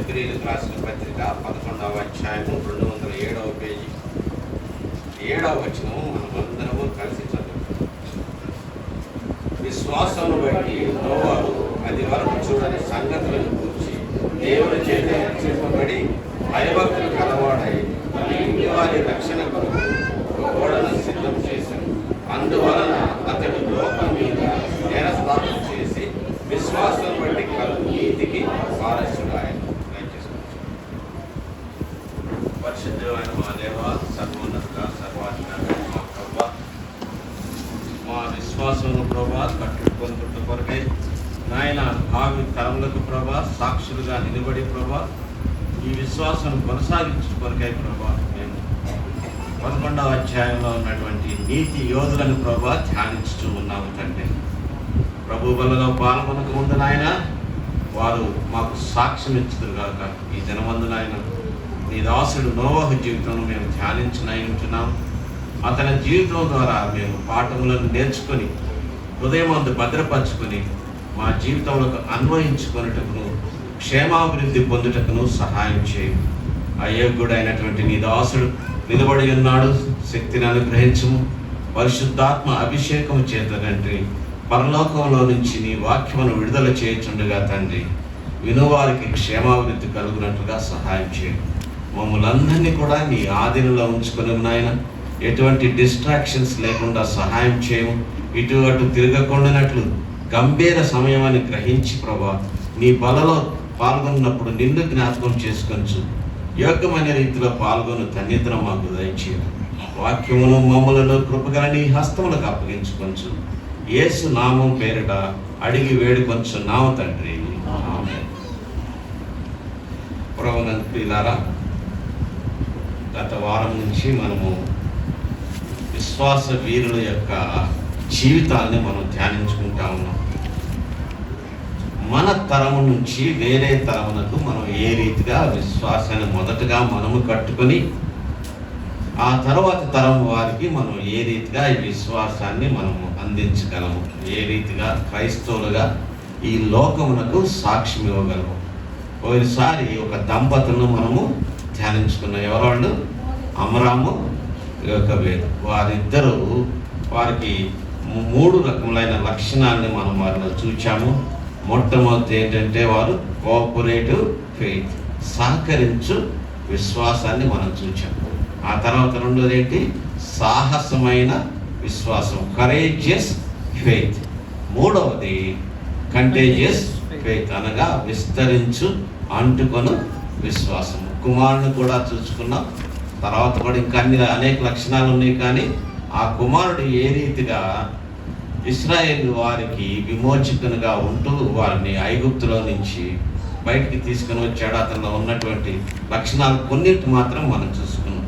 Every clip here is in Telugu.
హెబ్రీయులకు రాసిన పత్రిక 11వ అధ్యాయము 207వ పేజీ 7వ వచనము మనమందరము కలిసి చదువుతాం. విశ్వాసమును బట్టి నోవాహు అది వరకు చూడని సంగతులను గురించి దేవుని చేత హెచ్చరింపబడి భయభక్తులు కలవాడై తన ఇంటి వారి రక్షణ కొరకు ఓడను సిద్ధం చేశాడు. అందువలన అతడు లోకం మీద నేరస్థాపన చేసి విశ్వాసం బట్టి కలుగు నీతికి వారసుడాయను. పరిశుద్ధమైన మా దేవ, సర్వోన్నత సర్వాధికారి మా ప్రభా, మా విశ్వాసమును ప్రభా కట్టుకొనుట కొరకై నాయన భావి తరములకు ప్రభా సాక్షులుగా నిలబడి ప్రభా ఈ విశ్వాసం కొనసాగించు కొరకై ప్రభా మేము 11వ అధ్యాయంలో ఉన్నటువంటి నీతి యోధులను ప్రభా ధ్యానించుతూ ఉన్నాము తండ్రి. ప్రభు బలలో పాల్గొనక ముందు నాయన వారు మాకు సాక్ష్యం ఇచ్చుదురు కాక ఈ దినమందు నాయన నీ దాసుడు నోవాహు జీవితంలో మేము ధ్యానించునై ఉంటున్నాం. అతని జీవితం ద్వారా మేము పాఠములను నేర్చుకొని హృదయమందు భద్రపరచుకొని మా జీవితంలో అన్వయించుకొనుటకును క్షేమాభివృద్ధి పొందుటకును సహాయం చేయు. అయోగ్యుడైనటువంటి నీ దాసుడు నిలబడి ఉన్నాడు, శక్తిని అనుగ్రహించము. పరిశుద్ధాత్మ అభిషేకము చేత తండ్రి పరలోకంలో నుంచి నీ వాక్యమును విడుదల చేయుచుండగా తండ్రి వినువారికి క్షేమాభివృద్ధి కలుగునట్లుగా సహాయం చేయు. మమ్మల్ని అందరినీ కూడా నీ ఆధీనంలో ఉంచుకొని నాయన ఎటువంటి డిస్ట్రాక్షన్స్ లేకుండా సహాయం చేయము. ఇటు అటు తిరగకుండానట్లు గంభీర సమయమని గ్రహించి ప్రభా నీ బలలో పాల్గొన్నప్పుడు నిన్ను జ్ఞాపకం చేసుకొంచు. యోగ్యమైన రీతిలో పాల్గొని ధన్యతను మాకు దయచేయము. వాక్యమును మమ్మలను కృపగల నీ హస్తములకు అప్పగించుకొంచు. యేసు నామం పేరిట అడిగి వేడుకొంచున్నాము తండ్రి, ఆమేన్. ప్రభునందు ప్రియులారా, గత వారం నుంచి మనము విశ్వాస వీరుల యొక్క జీవితాన్ని మనం ధ్యానించుకుంటా ఉన్నాం. మన తరము నుంచి వేరే తరమునకు మనం ఏ రీతిగా విశ్వాసాన్ని మొదటగా మనము కట్టుకొని ఆ తర్వాత తరం వారికి మనం ఏ రీతిగా ఈ విశ్వాసాన్ని మనము అందించగలము, ఏ రీతిగా క్రైస్తవులుగా ఈ లోకమునకు సాక్ష్యం ఇవ్వగలము. ఒకసారి ఒక దంపతులను మనము ధ్యానించుకున్నాం. ఎవరు? అమరాము, యోకెబేదు. వారిద్దరూ వారికి 3 రకములైన లక్షణాన్ని మనం వారిలో చూచాము. మొట్టమొదటి ఏంటంటే వారు కోఆపరేటివ్ ఫెయిత్, సహకరించు విశ్వాసాన్ని మనం చూచాము. ఆ తర్వాత రెండోది ఏంటి? సాహసమైన విశ్వాసం, కరేజియస్ ఫెయిత్. మూడవది కంటేజియస్ ఫెయిత్, అనగా విస్తరించు అంటుకొను విశ్వాసం. కుమారుని కూడా చూసుకున్నాం. తర్వాత కూడా ఇంకా అనేక లక్షణాలు ఉన్నాయి. కానీ ఆ కుమారుడు ఏ రీతిగా ఇశ్రాయేలు వారికి విమోచకునిగా ఉంటూ వారిని ఐగుప్తులో నుంచి బయటికి తీసుకుని వచ్చాడు, అతనిలో ఉన్నటువంటి లక్షణాలు కొన్నిటి మాత్రం మనం చూసుకున్నాం.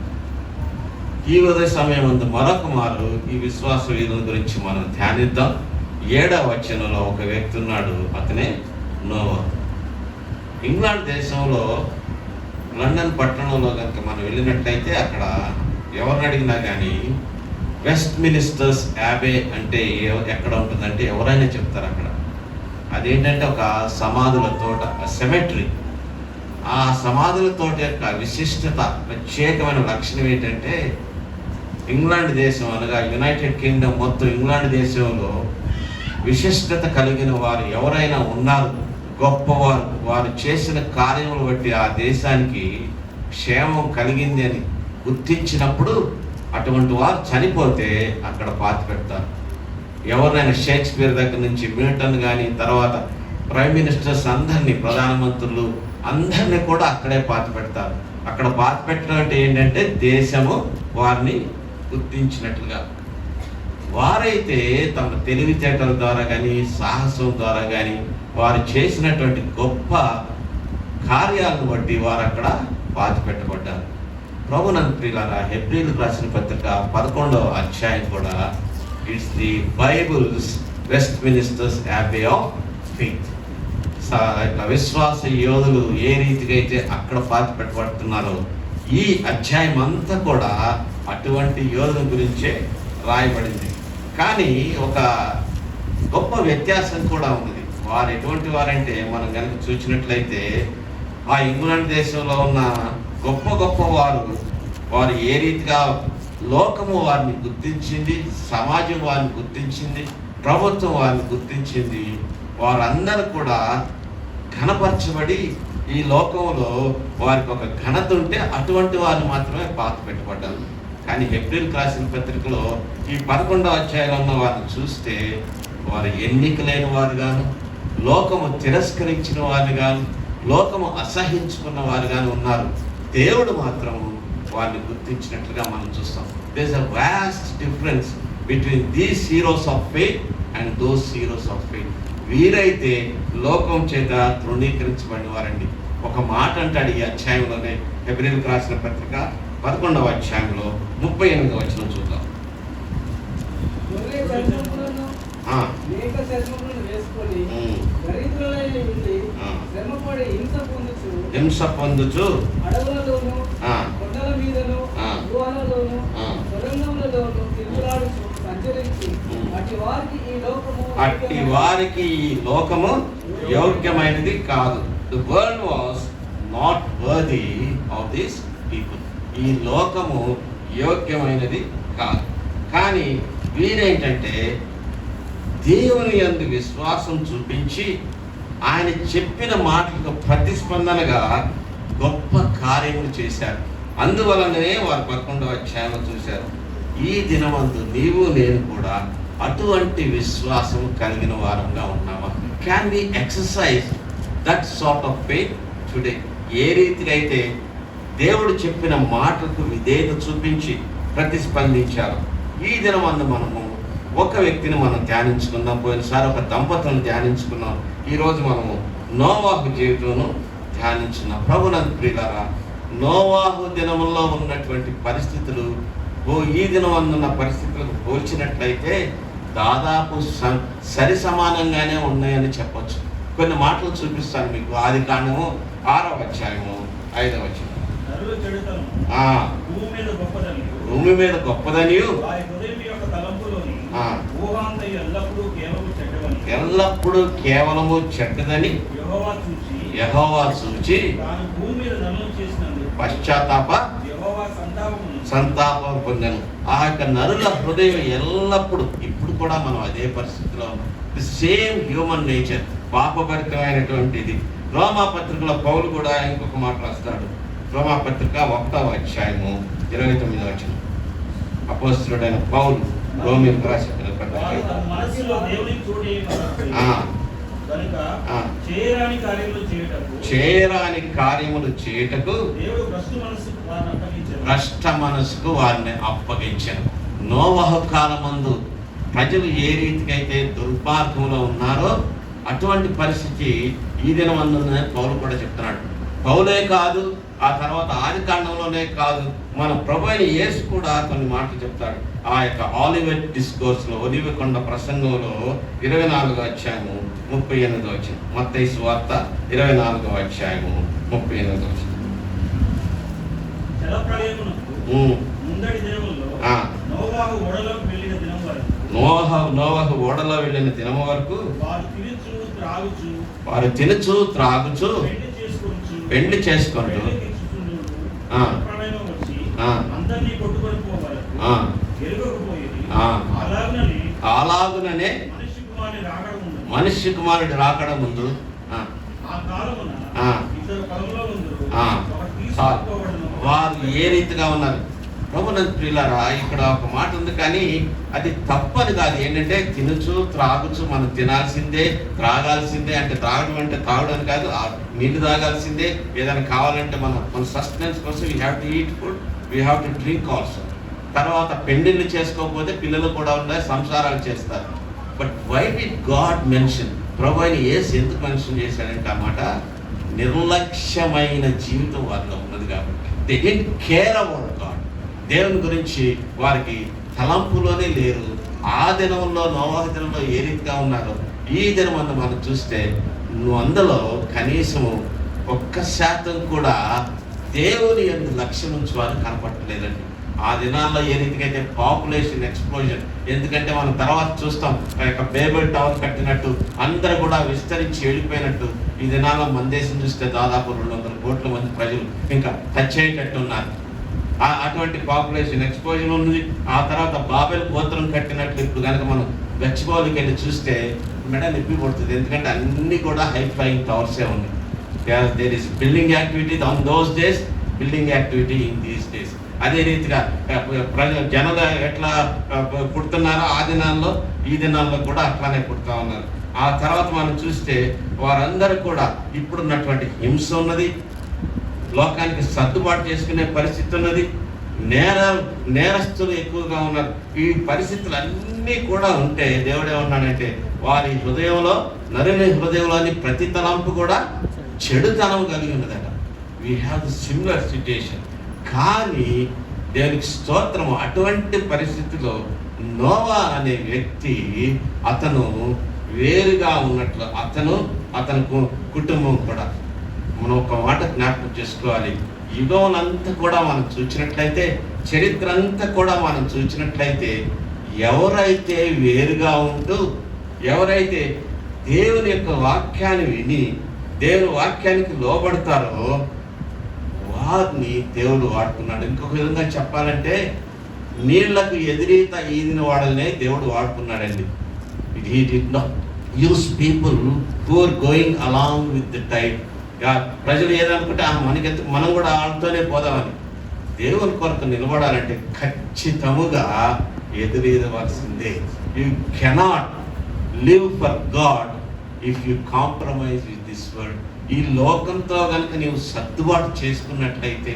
ఈ ఉదయ సమయం ముందు మరొక మారు ఈ విశ్వాస వీరుల గురించి మనం ధ్యానిద్దాం. 7వ వచనంలో ఒక వ్యక్తి ఉన్నాడు, అతనే నోవాహు. ఇంగ్లాండ్ దేశంలో లండన్ పట్టణంలో కనుక మనం వెళ్ళినట్లయితే అక్కడ ఎవరిని అడిగినా కానీ వెస్ట్ మినిస్టర్స్ యాబే అంటే ఎక్కడ ఉంటుందంటే ఎవరైనా చెప్తారు. అక్కడ అదేంటంటే ఒక సమాధుల తోట, సెమెట్రీ. ఆ సమాధుల తోట యొక్క విశిష్టత, ప్రత్యేకమైన లక్షణం ఏంటంటే ఇంగ్లాండ్ దేశం అనగా యునైటెడ్ కింగ్డమ్ మొత్తం ఇంగ్లాండ్ దేశంలో విశిష్టత కలిగిన వారు ఎవరైనా ఉన్నారు, గొప్పవారు, వారు చేసిన కార్యములు బట్టి ఆ దేశానికి క్షేమం కలిగింది అని గుర్తించినప్పుడు అటువంటి వారు చనిపోతే అక్కడ పాతి పెడతారు. ఎవరినైనా షేక్స్పియర్ దగ్గర నుంచి మిల్టన్ కానీ తర్వాత ప్రైమ్ మినిస్టర్స్ అందరినీ, ప్రధానమంత్రులు అందరినీ కూడా అక్కడే పాతి పెడతారు. అక్కడ పాతి పెట్టడం అంటే ఏంటంటే దేశము వారిని గుర్తించినట్లుగా. వారైతే తమ తెలివితేటల ద్వారా కానీ సాహసం ద్వారా కానీ వారు చేసినటువంటి గొప్ప కార్యాలను బట్టి వారు అక్కడ పాతి పెట్టబడ్డారు. ప్రభునందు ప్రియులారా, హెబ్రీయులకు రాసిన పత్రిక 11వ అధ్యాయం కూడా it's the Bible's Westminster's Abbey of faith. విశ్వాస యోధులు ఏ రీతిగా అయితే అక్కడ పాతి పెట్టబడుతున్నారో ఈ అధ్యాయం అంతా కూడా అటువంటి యోధుల గురించే రాయబడింది. కానీ ఒక గొప్ప వ్యత్యాసం కూడా ఉంది. వారు ఎటువంటి వారంటే మనం కనుక చూసినట్లయితే ఆ ఇంగ్లాండ్ దేశంలో ఉన్న గొప్ప గొప్ప వారు ఏ రీతిగా లోకము వారిని గుర్తించింది, సమాజం వారిని గుర్తించింది, ప్రభుత్వం వారిని గుర్తించింది. వారందరూ కూడా ఘనపరచబడి ఈ లోకంలో వారికి ఒక ఘనత ఉంటే అటువంటి వారు మాత్రమే పాత పెట్టబడ్డారు. కానీ ఏప్రిల్ రాసిన పత్రికలో ఈ 11వ అధ్యాయంలో ఉన్న వారిని చూస్తే వారు ఎన్నికలైన వారు గాను, లోకము తిరస్కరించిన వారు గాను, లోకము అసహించుకున్న వారు గాను ఉన్నారు. దేవుడు మాత్రం వారిని గుర్తించినట్లుగా మనం చూస్తాం. There is a vast difference between these heroes of faith and those heroes of faith. వీరైతే లోకం చేత తృణీకరించబడిన వారండి. ఒక మాట అంటాడు ఈ అధ్యాయంలోనే, హెబ్రీయులకు రాసిన పత్రిక 11వ అధ్యాయంలో 38వ వచనం చూద్దాం. హింస పొందుచు అట్టి వారికి ఈ లోకము యోగ్యమైనది కాదు. The world was not worthy of these people. ఈ లోకము యోగ్యమైనది కాదు. కానీ వీరేంటంటే దేవుని యందు విశ్వాసం చూపించి ఆయన చెప్పిన మాటలకు ప్రతిస్పందనగా గొప్ప కార్యములు చేశారు. అందువలననే వారు 11వ అధ్యాయంలో చూశారు, ఈ దినమందు నీవు నేను కూడా అటువంటి విశ్వాసం కలిగిన వారంగా ఉన్నామా? Can we exercise that sort of faith today? ఏ రీతిగా అయితే దేవుడు చెప్పిన మాటలకు విధేయత చూపించి ప్రతిస్పందించారు. ఈ దినమందు మనము ఒక వ్యక్తిని మనం ధ్యానించుకుందాం. పోయినసారి ఒక దంపతులను ధ్యానించుకున్నాం. ఈరోజు మనము నోవాహు జీవితంను ధ్యానించున్నాం. ప్రభునందు ప్రియులారా, నోవాహు దినములో ఉన్నటువంటి పరిస్థితులు ఈ దినం అందున్న పరిస్థితులకు పోల్చినట్లయితే దాదాపు సరి సమానంగానే ఉన్నాయని చెప్పొచ్చు. కొన్ని మాటలు చూపిస్తాను మీకు. ఆదికాండము 6వ అధ్యాయము 5వ వచనం. భూమి మీద గొప్పదనియు ఎల్లప్పుడూ కేవలము చెడ్డదని యెహోవా చూచి పశ్చాత్తాప సంతాపం పొందెను. ఆ యొక్క నరుల హృదయం ఎల్లప్పుడూ, ఇప్పుడు కూడా మనం అదే పరిస్థితిలో ఉన్నాం. ది సేమ్ హ్యూమన్ నేచర్, పాపభరితమైనటువంటిది. రోమాపత్రికలో పౌలు కూడా ఇంకొక మాట రాస్తాడు. రోమాపత్రిక 1వ అధ్యాయము 29వ వచనం. అపోస్తలుడైన పౌలు రోమీయులకు రాసిన చేయరాని కార్యములు చేయుటకు భ్రష్ట మనసుకు వారిని అప్పగించారు. నోవహు కాలమందు ప్రజలు ఏ రీతికైతే దుర్మార్గంలో ఉన్నారో అటువంటి పరిస్థితి ఈ దినమందునే పౌలు కూడా చెప్తున్నాడు. పౌలే కాదు, ఆ తర్వాత ఆదికాండంలోనే కాదు, మన ప్రభు అయిన యేసు కూడా కొన్ని మాటలు చెప్తాడు. ఆ యొక్క ఆలివెట్ డిస్కోర్స్లో, ఒలివ కొండ ప్రసంగంలో 24వ అధ్యాయము 38వ వచనం. మత్తయి సువార్త 24వ అధ్యాయము 38వ వచనం. నోవహు ఓడలో వెళ్ళిన దినం వరకు వారు తినుచు త్రాగుచు పెండ్లి చేసుకుంటూ అలాగుననే మనిషి కుమారుడు రాకడ ముందు వారు ఏ రీతిగా ఉన్నారు. ప్రభునందు ప్రియులారా, ఇక్కడ ఒక మాట ఉంది, కానీ అది తప్పని కాదు. ఏంటంటే తినచ్చు త్రాగచ్చు, మనం తినాల్సిందే త్రాగాల్సిందే. అంటే త్రాగడం అంటే తాగడం కాదు, నీళ్ళు తాగాల్సిందే. ఏదైనా కావాలంటే మన సస్టెనెన్స్ కోసం we have to eat food, we have to drink also. తర్వాత పెండిళ్ళు చేసుకోకపోతే పిల్లలు కూడా ఉన్నాయి, సంసారాలు చేస్తారు. But why did God mention, ప్రభు అయిన యేసు ఎందుకు మెన్షన్ చేశాడంటే ఆ మాట, నిర్లక్ష్యమైన జీవితం వారిలో ఉన్నది కాబట్టి. They didn't care about God. దేవుని గురించి వారికి తలంపులోనే లేరు. ఆ దినంలో, నోవాహు దినంలో ఏ రీతిగా ఉన్నారో ఈ దినం అంతా మనం చూస్తే అందులో కనీసము 1% కూడా దేవుని యందు లక్ష్యం నుంచి వారు కనపట్టలేదండి. ఆ దినాల్లో ఏ రీతిగా అయితే పాపులేషన్ ఎక్స్ప్లోజన్, ఎందుకంటే మనం తర్వాత చూస్తాం బేబుల్ టవర్ కట్టినట్టు అందరూ కూడా విస్తరించి వెళ్ళిపోయినట్టు, ఈ దినాల్లో మన దేశం చూస్తే దాదాపు 200 కోట్ల మంది ప్రజలు ఇంకా టచ్ అయ్యేటట్టు ఉన్నారు. అటువంటి పాపులేషన్ ఎక్స్పోజర్ ఉంది. ఆ తర్వాత బాబెల్ గోత్రం కట్టినట్లు ఇప్పుడు కనుక మనం గచ్చిబౌలికి వెళ్ళి చూస్తే మెడ నిప్పి పడుతుంది, ఎందుకంటే అన్నీ కూడా హై ఫ్లయింగ్ టవర్సే ఉన్నాయి. There is building activity on those days, building activity in these days. అదే రీతిగా జనాలు ఎట్లా పుడుతున్నారో ఆ దినాల్లో ఈ దినాల్లో కూడా అట్లానే పుడతా ఉన్నారు. ఆ తర్వాత మనం చూస్తే వారందరూ కూడా ఇప్పుడున్నటువంటి హింస ఉన్నది, లోకానికి సర్దుబాటు చేసుకునే పరిస్థితి ఉన్నది, నేరస్తులు ఎక్కువగా ఉన్నారు. ఈ పరిస్థితులు అన్నీ కూడా ఉంటే దేవుడు ఏమన్నాడంటే వారి హృదయంలో, నరుని హృదయంలోని ప్రతి తలంపు కూడా చెడుతనం కలిగి ఉన్నదట. We have the similar situation. కానీ దేవునికి స్తోత్రము, అటువంటి పరిస్థితిలో నోవా అనే వ్యక్తి అతను వేరుగా ఉన్నట్లు, అతని కుటుంబం కూడా మనం ఒక మాట జ్ఞాపకం చేసుకోవాలి. యుగంలంతా కూడా మనం చూసినట్లయితే, చరిత్ర అంతా కూడా మనం చూసినట్లయితే, ఎవరైతే వేరుగా ఉంటూ ఎవరైతే దేవుని యొక్క వాక్యాన్ని విని దేవుని వాక్యానికి లోబడతారో వారిని దేవుడు వాడుకున్నాడు. ఇంకొక విధంగా చెప్పాలంటే నీళ్లకు ఎదురీత ఈదిన వాడనే దేవుడు వాడుకున్నాడండి. He did not use people who are going along with the tide. ప్రజలు ఏదనుకుంటే మనకెందుకు, మనం కూడా వాళ్ళతోనే పోదామని. దేవుని కొరకు నిలబడాలంటే ఖచ్చితముగా ఎదురీదవలసిందే. You cannot live for God if you compromise with this world. ఈ లోకంతో కనుక నీవు సర్దుబాటు చేసుకున్నట్లయితే,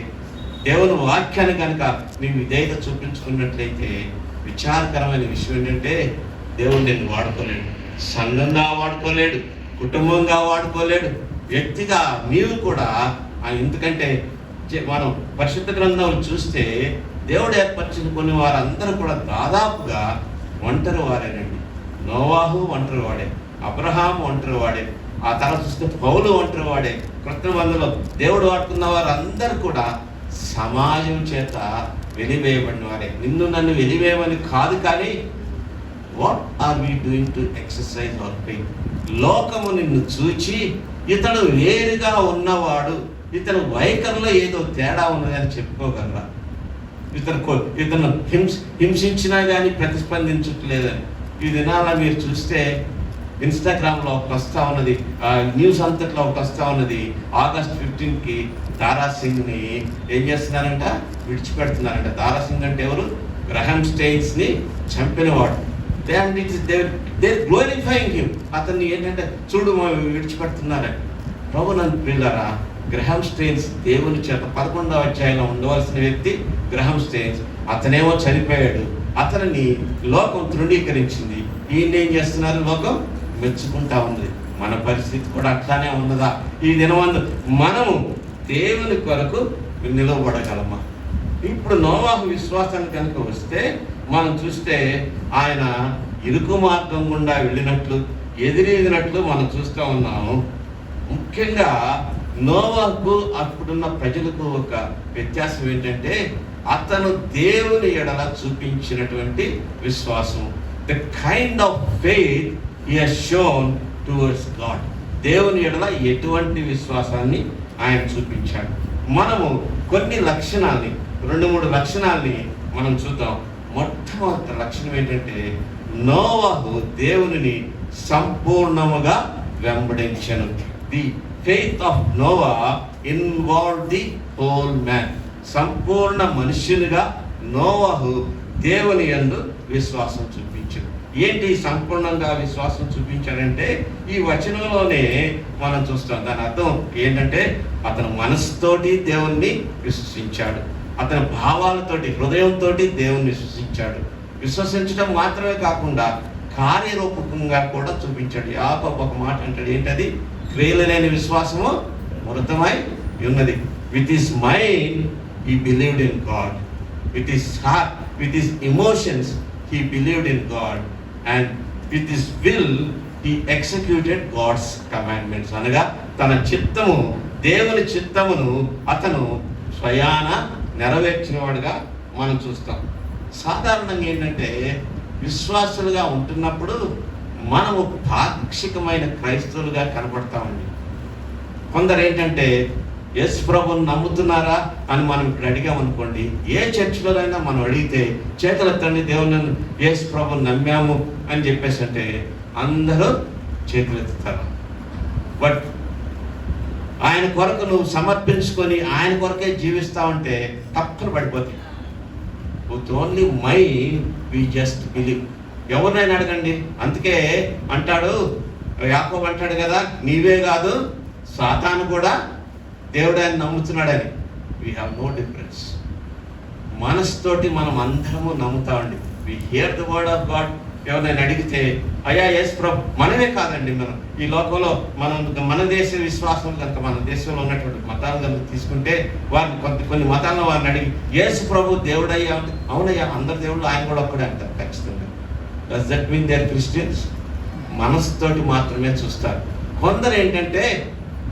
దేవుని వాక్యాన్ని కనుక నీవు విధేయత చూపించుకున్నట్లయితే, విచారకరమైన విషయం ఏంటంటే దేవుడు నిన్ను వాడుకోలేడు, సంఘంగా వాడుకోలేడు, కుటుంబంగా వాడుకోలేడు, వ్యక్తిగా నీవు కూడా. ఎందుకంటే మనం పరిశుద్ధ గ్రంథాలు చూస్తే దేవుడు ఏర్పరిచిన కొన్ని వారందరూ కూడా దాదాపుగా ఒంటరి వారేనండి. నోవాహు ఒంటరి వాడే, అబ్రహాం ఒంటరి వాడే, ఆ తర్వాత చూస్తే పౌలు ఒంటరి వాడే. క్రొత్త నిబంధనలో దేవుడు వాడుకున్న వారందరూ కూడా సమాజం చేత వెలివేయబడిన వారే. నిన్ను నన్ను వెలివేయమని కాదు, కానీ what are we doing to exercise our faith? లోకము నిన్ను చూచి ఇతడు వేరుగా ఉన్నవాడు, ఇతను వైఖరిలో ఏదో తేడా ఉన్నదని చెప్పుకోగలరా? ఇతను హింసించినా కానీ ప్రతిస్పందించట్లేదని. ఈ దినాల మీరు చూస్తే ఇన్స్టాగ్రామ్లో ఒకటి వస్తూ ఉన్నది, న్యూస్ అంతట్లో ఒకటి వస్తూ ఉన్నది. August 15కి దారాసింగ్ని ఏం చేస్తున్నారంట, విడిచిపెడుతున్నారంట. దారాసింగ్ అంటే ఎవరు? గ్రహాం స్టెయిన్స్ని చంపినవాడు. They glorifying him. అతన్ని ఏంటంటే చూడు విడిచిపెడుతున్నారని. ప్రభు నన్ను పిల్లరా, గ్రహాం స్టెయిన్స్ దేవుని చేత 11వ అధ్యాయంలో ఉండవలసిన వ్యక్తి గ్రహాం స్టెయిన్స్. అతనేమో చనిపోయాడు, అతనిని లోకం తృణీకరించింది. ఈయన ఏం చేస్తున్నారు? లోకం మెచ్చుకుంటా ఉంది. మన పరిస్థితి కూడా అట్లానే ఉన్నదా? ఈ దినమందు మనము దేవుని కొరకు నిలవబడగలమా? ఇప్పుడు నోవాహు విశ్వాసాన్ని కనుక వస్తే మనం చూస్తే ఆయన ఇరుకు మార్గం గుండా వెళ్ళినట్లు, ఎదిరినట్లు మనం చూస్తూ ఉన్నాము. ముఖ్యంగా నోవాహుకు అప్పుడున్న ప్రజలకు ఒక వ్యత్యాసం ఏంటంటే, అతను దేవుని ఎడల చూపించినటువంటి విశ్వాసం. The kind of faith he has shown towards God. దేవుని ఎడల ఎటువంటి విశ్వాసాన్ని ఆయన చూపించాడు. మనము కొన్ని లక్షణాలని, 2-3 లక్షణాలని మనం చూద్దాం. మొట్టమొదటి లక్షణం ఏంటంటే, నోవాహు దేవునిని సంపూర్ణముగా వెంబడించను. The faith of Noah involve the whole man. సంపూర్ణ మనుష్యునిగా నోవాహు దేవుని యందు విశ్వాసం చూపించాడు. ఏంటి సంపూర్ణంగా విశ్వాసం చూపించాడంటే, ఈ వచనంలోనే మనం చూస్తాం. దాని అర్థం ఏంటంటే, అతను మనసుతోటి దేవుణ్ణి విశ్వసించాడు, అతని భావాలతోటి, హృదయంతో దేవుణ్ణి విశ్వసించాడు. విశ్వసించడం మాత్రమే కాకుండా కార్యరూపకంగా కూడా చూపించాడు. యాకోబు ఒక మాట అంటాడు, ఏంటది? క్రియలు లేని విశ్వాసము మృతమై ఉన్నది. With his mind he believed in God, with his heart, with his emotions he believed in God, and with his will he executed God's commandments. అనగా తన చిత్తము, దేవుని చిత్తమును అతను స్వయాన నెరవేర్చినవాడుగా మనం చూస్తాం. సాధారణంగా ఏంటంటే విశ్వాసులుగా ఉంటున్నప్పుడు మనము పాక్షికమైన క్రైస్తవులుగా కనపడతామండి. కొందరు ఏంటంటే యేసు ప్రభువుని నమ్ముతున్నారా అని మనం ఇప్పుడు అడిగామనుకోండి, ఏ చర్చిలోనైనా మనం అడిగితే చేతులెత్తండి దేవుని యేసు ప్రభువుని నమ్మాము అని చెప్పేసి అంటే అందరూ చేతులెత్తుతారు. బట్ ఆయన కొరకు నువ్వు సమర్పించుకొని ఆయన కొరకే జీవిస్తావంటే తక్కువ పడిపోతుంది. With only my we just believe. ఎవరినైనా అడగండి. అందుకే అంటాడు యాకోబు అంటాడు కదా, నీవే కాదు సాతాను కూడా దేవుడు ఆయన నమ్ముతున్నాడని. We have no difference. మనసుతోటి మనం అందరము నమ్ముతామండి. We hear the word of God. ఎవరైనా అడిగితే అయ్యా యేసు ప్రభు, మనమే కాదండి, మనం ఈ లోకంలో మన దేశ విశ్వాసం కనుక మన దేశంలో ఉన్నటువంటి మతాలు కనుక తీసుకుంటే వారిని కొన్ని మతాలను వారిని అడిగి యేసు ప్రభు దేవుడయ్యా అంటే అవునయ్యా అందరి దేవుళ్ళు ఆయన కూడా ఒక్కడే అంటారు ఖచ్చితంగా. Does that mean they are Christians? మనసుతోటి మాత్రమే చూస్తారు. కొందరు ఏంటంటే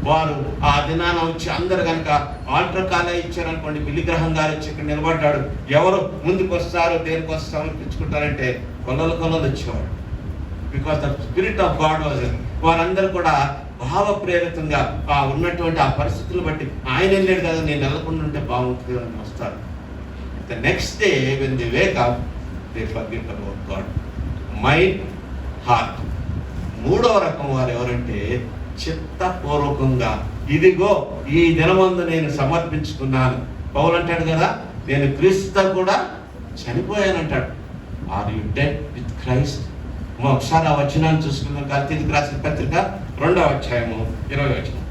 వారు ఆ దినాన వచ్చి అందరు కనుక ఆల్టర్ కాలే ఇచ్చారనుకోండి, బిలిగ్రహం గారు వచ్చి ఇక్కడ నిలబడ్డాడు, ఎవరు ముందుకు వస్తారు దేనికి వస్తారు పిలుచుకుంటారంటే కొల్లలు వచ్చేవాడు. Because the spirit of God was. వారందరూ కూడా భావ ప్రేరితంగా ఉన్నటువంటి ఆ పరిస్థితులు బట్టి ఆయన వెళ్ళాడు కదా, నేను వెళ్ళకుండా ఉంటే బాగుంటుంది అని వస్తారు. The next day when they Wake up they forget about God. Mind, heart. మూడవ రకం వారు ఎవరంటే చిత్తపూర్వకంగా ఇదిగో ఈ దినమందు నేను సమర్పించుకున్నాను. పౌలు అంటాడు కదా, నేను క్రీస్తుతో కూడా చనిపోయానంటాడు. Are you dead with Christ? ఒకసారి ఆ వచనాన్ని చూసుకుందాం. గలతీయులకు రాసిన పత్రిక 2వ అధ్యాయము 20వ వచనం.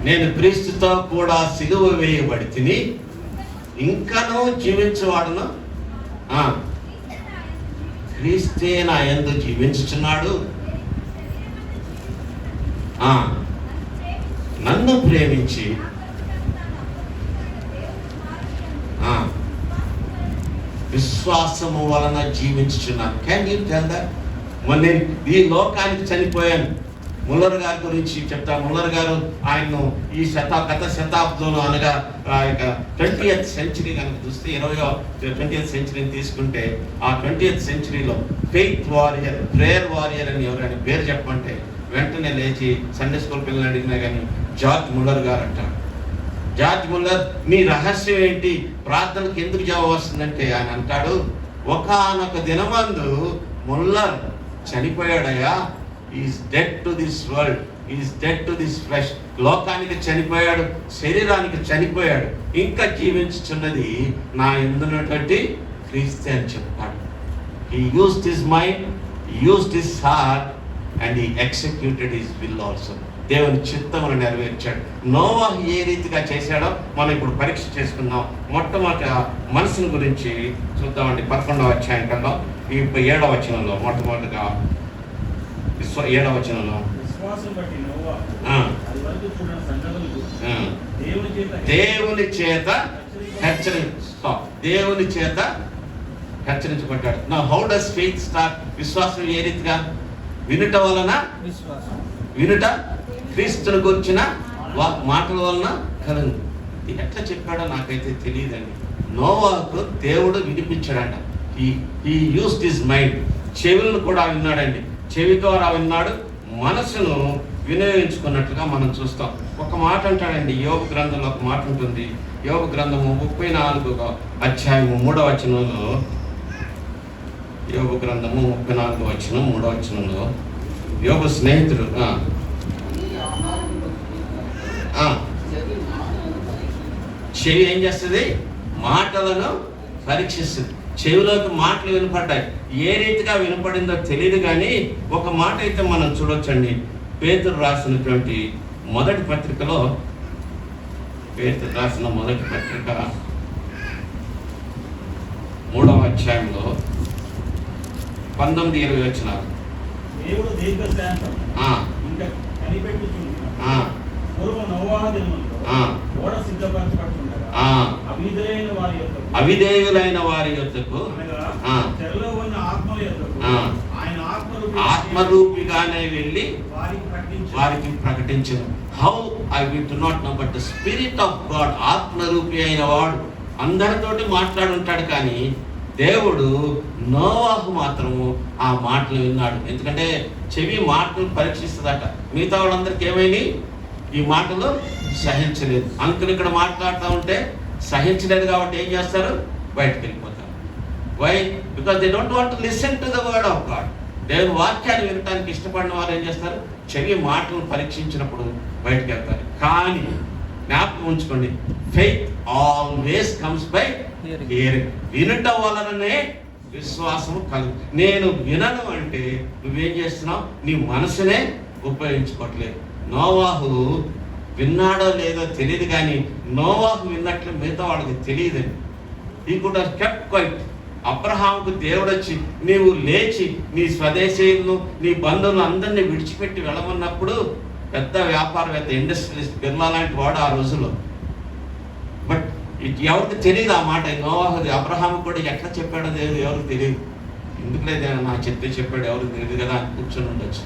నేను క్రీస్తుతో కూడా సిలువ వేయబడి తిని ఇంకనూ జీవించేవాడును క్రీస్తే నా యందు జీవించుచున్నాడు. నన్ను ప్రేమించి విశ్వాసము వలన జీవించుచున్నాను. Can you tell that? మరి నేను ఈ లోకానికి చనిపోయాను. ముల్లర్ గారి గురించి చెప్తా. ముల్లర్ గారు ఆయన్ను ఈ గత శతాబ్దంలో అనగా 20th సెంచరీ కనుక చూస్తే 20th సెంచరీని తీసుకుంటే ఆ 20th సెంచరీలో ఫెయిత్ వారియర్, ప్రేయర్ వారియర్ అని ఎవరైనా పేరు చెప్పమంటే వెంటనే లేచి సండే స్కూల్ పిల్లలు అడిగినా కానీ జార్జ్ ముల్లర్ గారు అంటారు. జార్జ్ ముల్లర్ మీ రహస్యం ఏంటి, ప్రార్థనకు ఎందుకు జవాబు వస్తుందంటే ఆయన అంటాడు, ఒకానొక దినమందు ముల్లర్ చనిపోయాడయ్యా. Is dead to this world, is dead to this flesh. లోకానికి చనిపోయాడు, శరీరానికి చనిపోయాడు, ఇంకా జీవించుచున్నది నా యందున్నటువంటి క్రీస్తే అని చెప్పాడు. He used his mind, used his heart and he executed his will also. దేవుని చిత్తమును నెరవేర్చాడు. నోవా ఏ రీతిగా చేశాడో మనం ఇప్పుడు పరీక్ష చేసుకుందాం. మొట్టమొదటి మనసుని గురించి చూద్దామండి. 11వ అధ్యాయం కన్నా 7వ వచనంలో మొట్టమొదటిగా 7వ వచనంలో దేవుని చేత హెచ్చరించబడ్డాడు. నా హౌ డస్ ఫెయిత్ స్టార్ట్? విశ్వాసం ఏ రీతిగా? వినుట వలన, వినుట క్రీస్తుని గురించిన మాటల వలన కలుగు. ఇది ఎట్లా చెప్పాడో నాకైతే తెలియదండి. నోవాకు దేవుడు వినిపించాడంట. He used his mind. చెవులను కూడా విన్నాడండి. చెవి ద్వారా విన్నాడు, మనసును వినియోగించుకున్నట్లుగా మనం చూస్తాం. ఒక మాట అంటాడండి, యోబు గ్రంథంలో ఒక మాట ఉంటుంది. యోబు గ్రంథము 34వ అధ్యాయము 3వ వచనంలో, యోబు గ్రంథము 34వ వచనం 3వ వచనంలో యోబు స్నేహితుడు చెవి ఏం చేస్తుంది? మాటలను పరీక్షిస్తుంది. చెవిలోకి మాటలు వినపడ్డాయి. ఏ రీతిగా వినపడిందో తెలియదు, కానీ ఒక మాట అయితే మనం చూడొచ్చండి. పేతురు రాసినటువంటి మొదటి పత్రికలో, పేతురు రాసిన మొదటి పత్రిక 3వ అధ్యాయంలో 19-20 వచనాలు. దేవుడు దీర్ఘశాంతం ఇంకా కనిపెట్టుచుండును. పూర్వ నోవహు దినములలో ఓడ సిద్ధపరచబడుచుండగా అవిధేయులైన వారి యొద్దకు చెరలో ఉన్న ఆత్మల యొద్దకు ఆయన ఆత్మలు ఆత్మరూపిగానే వెళ్ళి వారికి వారికి ప్రకటించను. How I we do not know, but the spirit of God, ఆత్మరూపి అయిన వాడు అందరితోటి మాట్లాడుంటాడు. కానీ దేవుడు నోవాహు మాత్రము ఆ మాటలు విన్నాడు. ఎందుకంటే చెవి మాటలు పరీక్షిస్తుందట. మిగతా వాళ్ళందరికీ ఏమైంది? ఈ మాటలు సహించలేదు. అంకులు ఇక్కడ మాట్లాడుతూ ఉంటే సహించలేదు కాబట్టి ఏం చేస్తారు? బయటకు వెళ్ళిపోతారు. Why? Because they don't want to listen to the word of God. దేవుని వాక్యాన్ని వినడానికి ఇష్టపడిన వారు ఏం చేస్తారు? చెవి మాటలు పరీక్షించినప్పుడు బయటకు వెళ్తారు. కానీ జ్ఞాపకం ఉంచుకోండి, faith always comes by hearing. వినటం వలననే విశ్వాసము కలుగు. నేను వినను అంటే నువ్వేం చేస్తున్నావు? నీ మనసునే ఉపయోగించుకోవట్లేదు. నోవాహు విన్నాడో లేదో తెలియదు, కానీ నోవాహు విన్నట్లు మిగతా వాళ్ళకి తెలియదని. ఈ కుడ్ హావ్ కెప్ట్ క్వైట్. అబ్రహాముకు దేవుడు వచ్చి నీవు లేచి నీ స్వదేశీయులను నీ బంధువులను అందరినీ విడిచిపెట్టి వెళ్ళమన్నప్పుడు పెద్ద వ్యాపారవేత్త, ఇండస్ట్రియలిస్ట్ బిర్లా లాంటి వాడు ఆ రోజుల్లో. బట్ ఎవరికి తెలియదు ఆ మాట. నోవాహుది అబ్రహాము కూడా ఎట్లా చెప్పాడో దేవుడు ఎవరికి తెలియదు. ఎందుకు లేదా నా చెప్తే చెప్పాడు, ఎవరికి తెలియదు కదా అని కూర్చొని ఉండొచ్చు.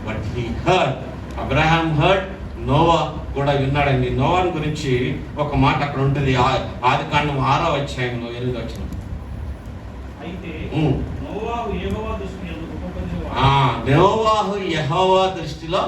But he heard, Abraham heard, Noah కూడా విన్నాడండి. నోవాని గురించి ఒక మాట అక్కడ ఉంటుంది, ఆదికాండం 6వ అధ్యాయంలో 8వ వచనం. అయితే నోవాహు యెహోవా దృష్టిలో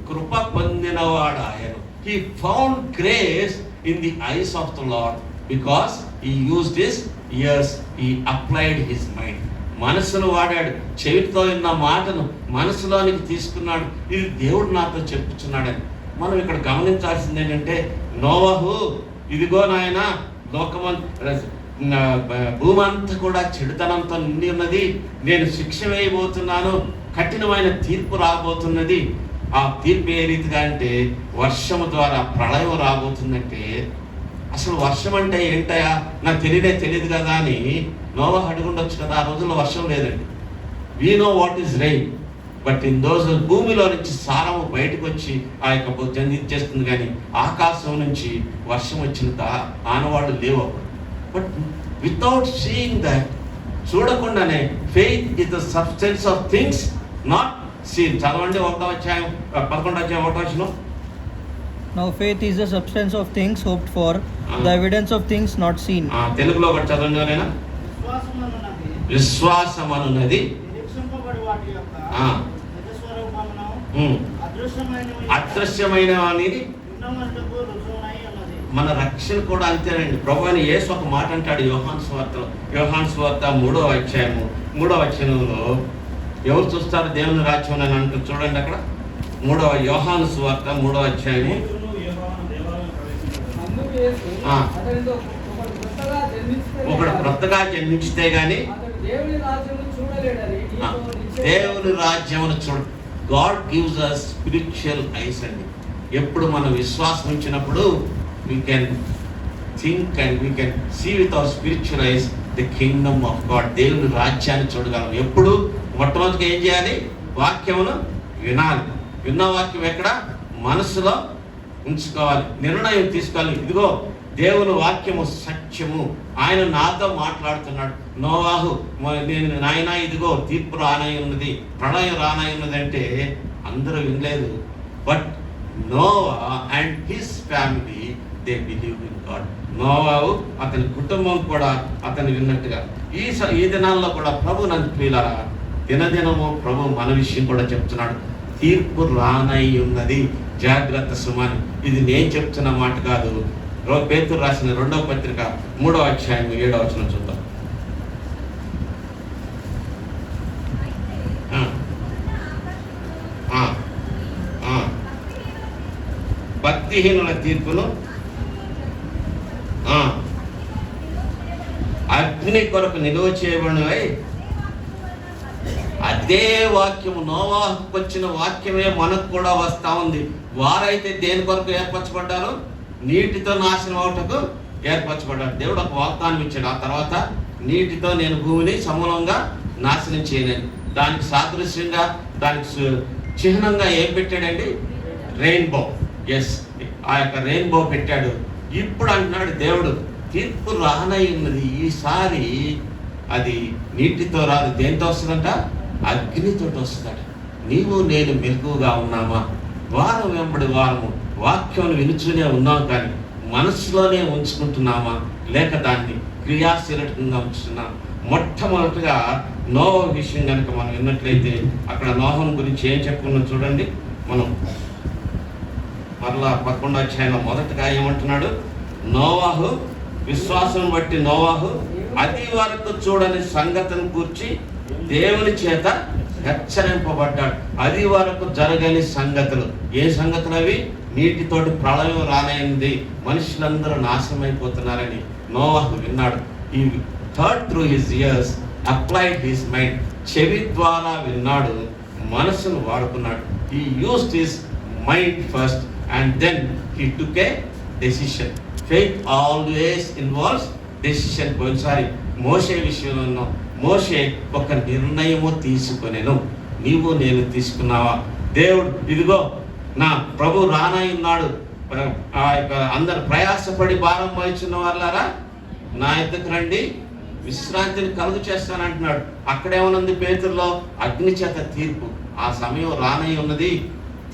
కృప పొందినవాడు ఆయన. He found grace in the eyes of the Lord because he used his ears, he applied his mind. మనసును వాడాడు, చెవితో విన్న మాటను మనసులోనికి తీసుకున్నాడు. ఇది దేవుడు నాతో చెప్పుచున్నాడని. మనం ఇక్కడ గమనించాల్సింది ఏంటంటే, నోవాహు ఇదిగో నాయన భూమి అంతా కూడా చెడుతనంతో నిండి ఉన్నది, నేను శిక్ష వేయబోతున్నాను, కఠినమైన తీర్పు రాబోతున్నది. ఆ తీర్పు ఏ రీతిగా అంటే వర్షము ద్వారా ప్రళయం రాబోతుందంటే, అసలు వర్షం అంటే ఏంటయా నాకు తెలియదు కదా అని నోవాహు అడుగుండొచ్చు కదా. ఆ రోజుల్లో వర్షం లేదండి. We know what is rain, but in those భూమిలో నుంచి సారము బయటకు వచ్చి ఆ యొక్క జన్మించేస్తుంది, కానీ ఆకాశం నుంచి వర్షం వచ్చిన ఆనవాళ్ళు లేవు అప్పుడు. బట్ వితౌట్ సీయింగ్ దట్, చూడకుండానే faith is the substance of things not seen. చదవండి 11వ అధ్యాయం 1 వచనం. Now faith is the substance of things hoped for, the evidence of things not seen. తెలుగులో ఒకటి చదవండి ఎవరైనా. విశ్వాసమనున్నది అదృశ్యమైన అనేది మన రక్షణ కూడా అంతేనండి. ప్రభువైన యేసు ఒక మాట అంటాడు యోహాను సువార్త 3వ అధ్యాయము 3వ వచనంలో, ఎవరు చూస్తారు దేవుని రాజ్యం అని అంటారు. చూడండి అక్కడ యోహాను సువార్త 3వ అధ్యాయము. ఒకడు కొత్తగా జన్మించితే గాని దేవుని రాజ్యమును చూడ. God gives us spiritual ice అండి. ఎప్పుడు మనం విశ్వాసం ఉంచినప్పుడు we can think and we can see with our spiritual eyes the kingdom of God. దేవుని రాజ్యాన్ని చూడగలం. ఎప్పుడు మొట్టమొదటిగా ఏం చేయాలి? వాక్యమును వినాలి. విన్న వాక్యం ఎక్కడ? మనసులో ఉంచుకోవాలి, నిర్ణయం తీసుకోవాలి. ఇదిగో దేవుని వాక్యము సత్యము, ఆయన నాతో మాట్లాడుతున్నాడు. నోవాహు నేను నాయన ఇదిగో తీర్పు రానై ఉన్నది, ప్రళయం రానై ఉన్నది అంటే అందరూ వినలేదు. But Noah and his family they believe in God. నోవాహు అతని కుటుంబం కూడా అతను విన్నట్టుగా. ఈ దినాల్లో కూడా ప్రభు నన్ను ప్రియులారా, దినదినము ప్రభు మన విషయం కూడా చెప్తున్నాడు. తీర్పు రానై ఉన్నది, జాగ్రత్త సుమాని. ఇది నేను చెప్తున్న మాట కాదు. పేతురు రాసిన 2వ పత్రిక 3వ అధ్యాయం 7వ వచనం చూద్దాం. భక్తిహీనుల తీర్పును అగ్ని కొరకు నిలువ చేయబడినవై. అదే వాక్యము, నోవాహుకు వచ్చిన వాక్యమే మనకు కూడా వస్తా ఉంది. వారైతే దేని కొరకు ఏర్పరచబడ్డారు? నీటితో నాశనం అవుటకు ఏర్పరచబడ్డారు. దేవుడు ఒక వాగ్దానం ఇచ్చాడు. ఆ తర్వాత నీటితో నేను భూమిని సమూలంగా నాశనం చేయలేను. దానికి సాదృశ్యంగా, దానికి చిహ్నంగా ఏం పెట్టాడండి? రెయిన్బో. ఎస్, ఆ యొక్క రెయిన్బో పెట్టాడు. ఇప్పుడు అంటున్నాడు దేవుడు, తీర్పు రానై ఉన్నది. ఈసారి అది నీటితో రాదు, దేంతో వస్తుందంట? అగ్నితో వస్తుందట. నీవు నేను మెలకువగా ఉన్నామా? వారం వెంబడి వారము వాక్యం వినుచూనే ఉన్నాం, కానీ మనసులోనే ఉంచుకుంటున్నామా, లేక దాన్ని క్రియాశీలకంగా ఉంచుతున్నాం? మొట్టమొదటిగా నోవా విషయం కనుక మనం విన్నట్లయితే అక్కడ నోహం గురించి ఏం చెప్పుకున్నాం చూడండి. మనం మరలా 11వ అధ్యాయంలో మొదటగా ఏమంటున్నాడు? నోవాహు విశ్వాసం బట్టి నోవాహు అది వరకు చూడని సంగతిని కూర్చి దేవుని చేత హెచ్చరింపబడ్డాడు. అది వరకు జరగని సంగతులు. ఏ సంగతులు అవి? నీటితోటి ప్రళయం రానైంది, మనుషులందరూ నాశనమైపోతున్నారని నోవాహు విన్నాడు. ఈ third through his years applied his mind. చెవి ద్వారా విన్నాడు, మనసును వాడుకున్నాడు. He used his mind first and then he took a decision. Faith always involves decision. పోయినసారి మోషే విషయంలో మోషే ఒక నిర్ణయము తీసుకొనెను. నీవు నేను తీసుకున్నావా? దేవుడు ఇదిగో నా ప్రభు రానయ్యున్నాడు, ఆ యొక్క అందరు ప్రయాసపడి భారం వహించిన వాళ్ళారా నా యొద్దకు రండి, విశ్రాంతిని కలుగు చేస్తానంటున్నాడు. అక్కడేమనుంది పేతురులో? అగ్ని చేత తీర్పు. ఆ సమయం రానయ్యి ఉన్నది,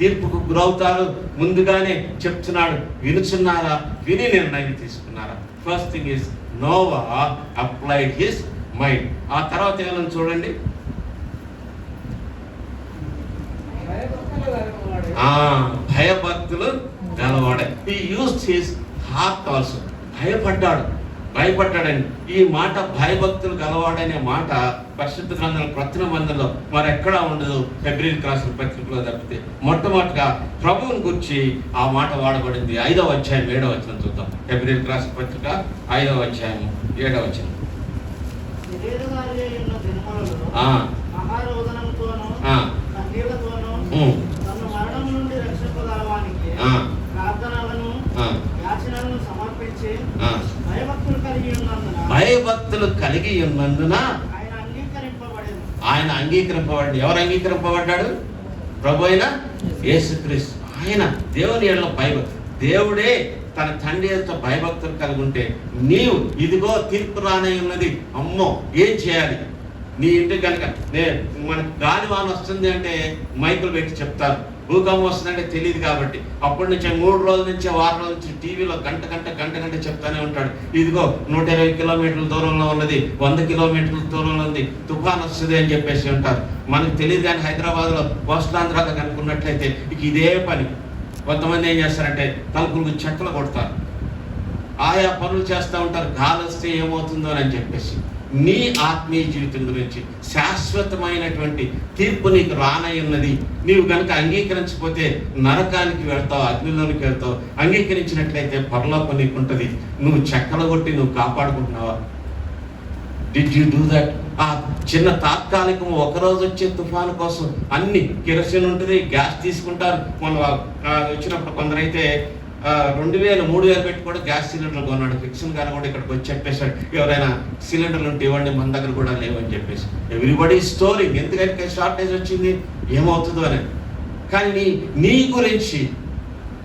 తీర్పుకు గురవుతారు ముందుగానే చెప్తున్నాడు. వినుచున్నారా? విని నిర్ణయం తీసుకున్నారా? First thing is Noah applied his mind. ఆ తర్వాత ఏమన్నా చూడండి, భయభక్తులు గలవాడే. He used his heart also. భయపడ్డాడని ఈ మాట, భయభక్తులు గలవాడనే మాట పరిశుద్ధ గ్రంథంలో క్రొత్త నిబంధనలో మరెక్కడా ఉండదు, ఫిబ్రవరి రాసిన పత్రికలో తప్పితే. మొట్టమొదటిగా ప్రభువుని గురించి ఆ మాట వాడబడింది. 5వ అధ్యాయం 7వ వచనం చూద్దాం. ఫిబ్రవరి రాసిన పత్రిక 5వ అధ్యాయం 7వ వచనం. భయభక్తులు కలిగి ఉన్నందున ఆయన అంగీకరింపబడి. ఎవరు అంగీకరింపబడ్డాడు? ప్రభు అయిన యేసుక్రీస్తు. ఆయన దేవుని యేడల భయభక్తులు, దేవుడే తన తండ్రి యొక్క భయభక్తులు కలిగి ఉంటే నీవు ఇదిగో తీర్పు రానై ఉన్నది, అమ్మో ఏం చేయాలి? నీ ఇంటికి కనుక మనకు గాలివాన వస్తుంది అంటే మైకులు పెట్టి చెప్తారు, భూకంపం వస్తుందంటే తెలియదు కాబట్టి అప్పటి నుంచి 3 రోజుల నుంచి 6 రోజుల నుంచి టీవీలో గంట చెప్తానే ఉంటాడు. ఇదిగో 120 కిలోమీటర్ల దూరంలో ఉన్నది, 100 కిలోమీటర్ల దూరంలో ఉంది, తుఫాన్ వస్తుంది అని చెప్పేసి ఉంటారు. మనకు తెలియదు. కానీ హైదరాబాద్లో కోస్తాంధ్రాగా కనుక్కున్నట్లయితే ఇక ఇదే పని. కొంతమంది ఏం చేస్తారంటే తలుపులకు చెక్కలు కొడతారు, ఆయా పనులు చేస్తూ ఉంటారు, గాలి వస్తే ఏమవుతుందో అని చెప్పేసి. నీ ఆత్మీయ జీవితం గురించి శాశ్వతమైనటువంటి తీర్పు నీకు రానై ఉన్నది. నీవు కనుక అంగీకరించకపోతే నరకానికి వెళ్తావు, అగ్నిలోనికి వెళ్తావు. అంగీకరించినట్లయితే పరలోకం నీకు ఉంటుంది. నువ్వు చెక్కలు కొట్టి నువ్వు కాపాడుకుంటున్నావా? Did you do that? ఆ చిన్న తాత్కాలికం ఒకరోజు వచ్చే తుఫాను కోసం అన్ని కిరసిన్ ఉంటుంది, గ్యాస్ తీసుకుంటారు. మనం వచ్చినప్పుడు కొందరైతే 2000 3000 పెట్టి కూడా గ్యాస్ సిలిండర్ కొన్నాడు. ఫిక్షన్ గారు కూడా ఇక్కడికి వచ్చి చెప్పేశాడు, ఎవరైనా సిలిండర్లు ఉంటే ఇవ్వండి, మన దగ్గర కూడా లేవని చెప్పేసి. Everybody storing. ఎందుకంటే షార్టేజ్ వచ్చింది, ఏమవుతుందో అని. కానీ నీ గురించి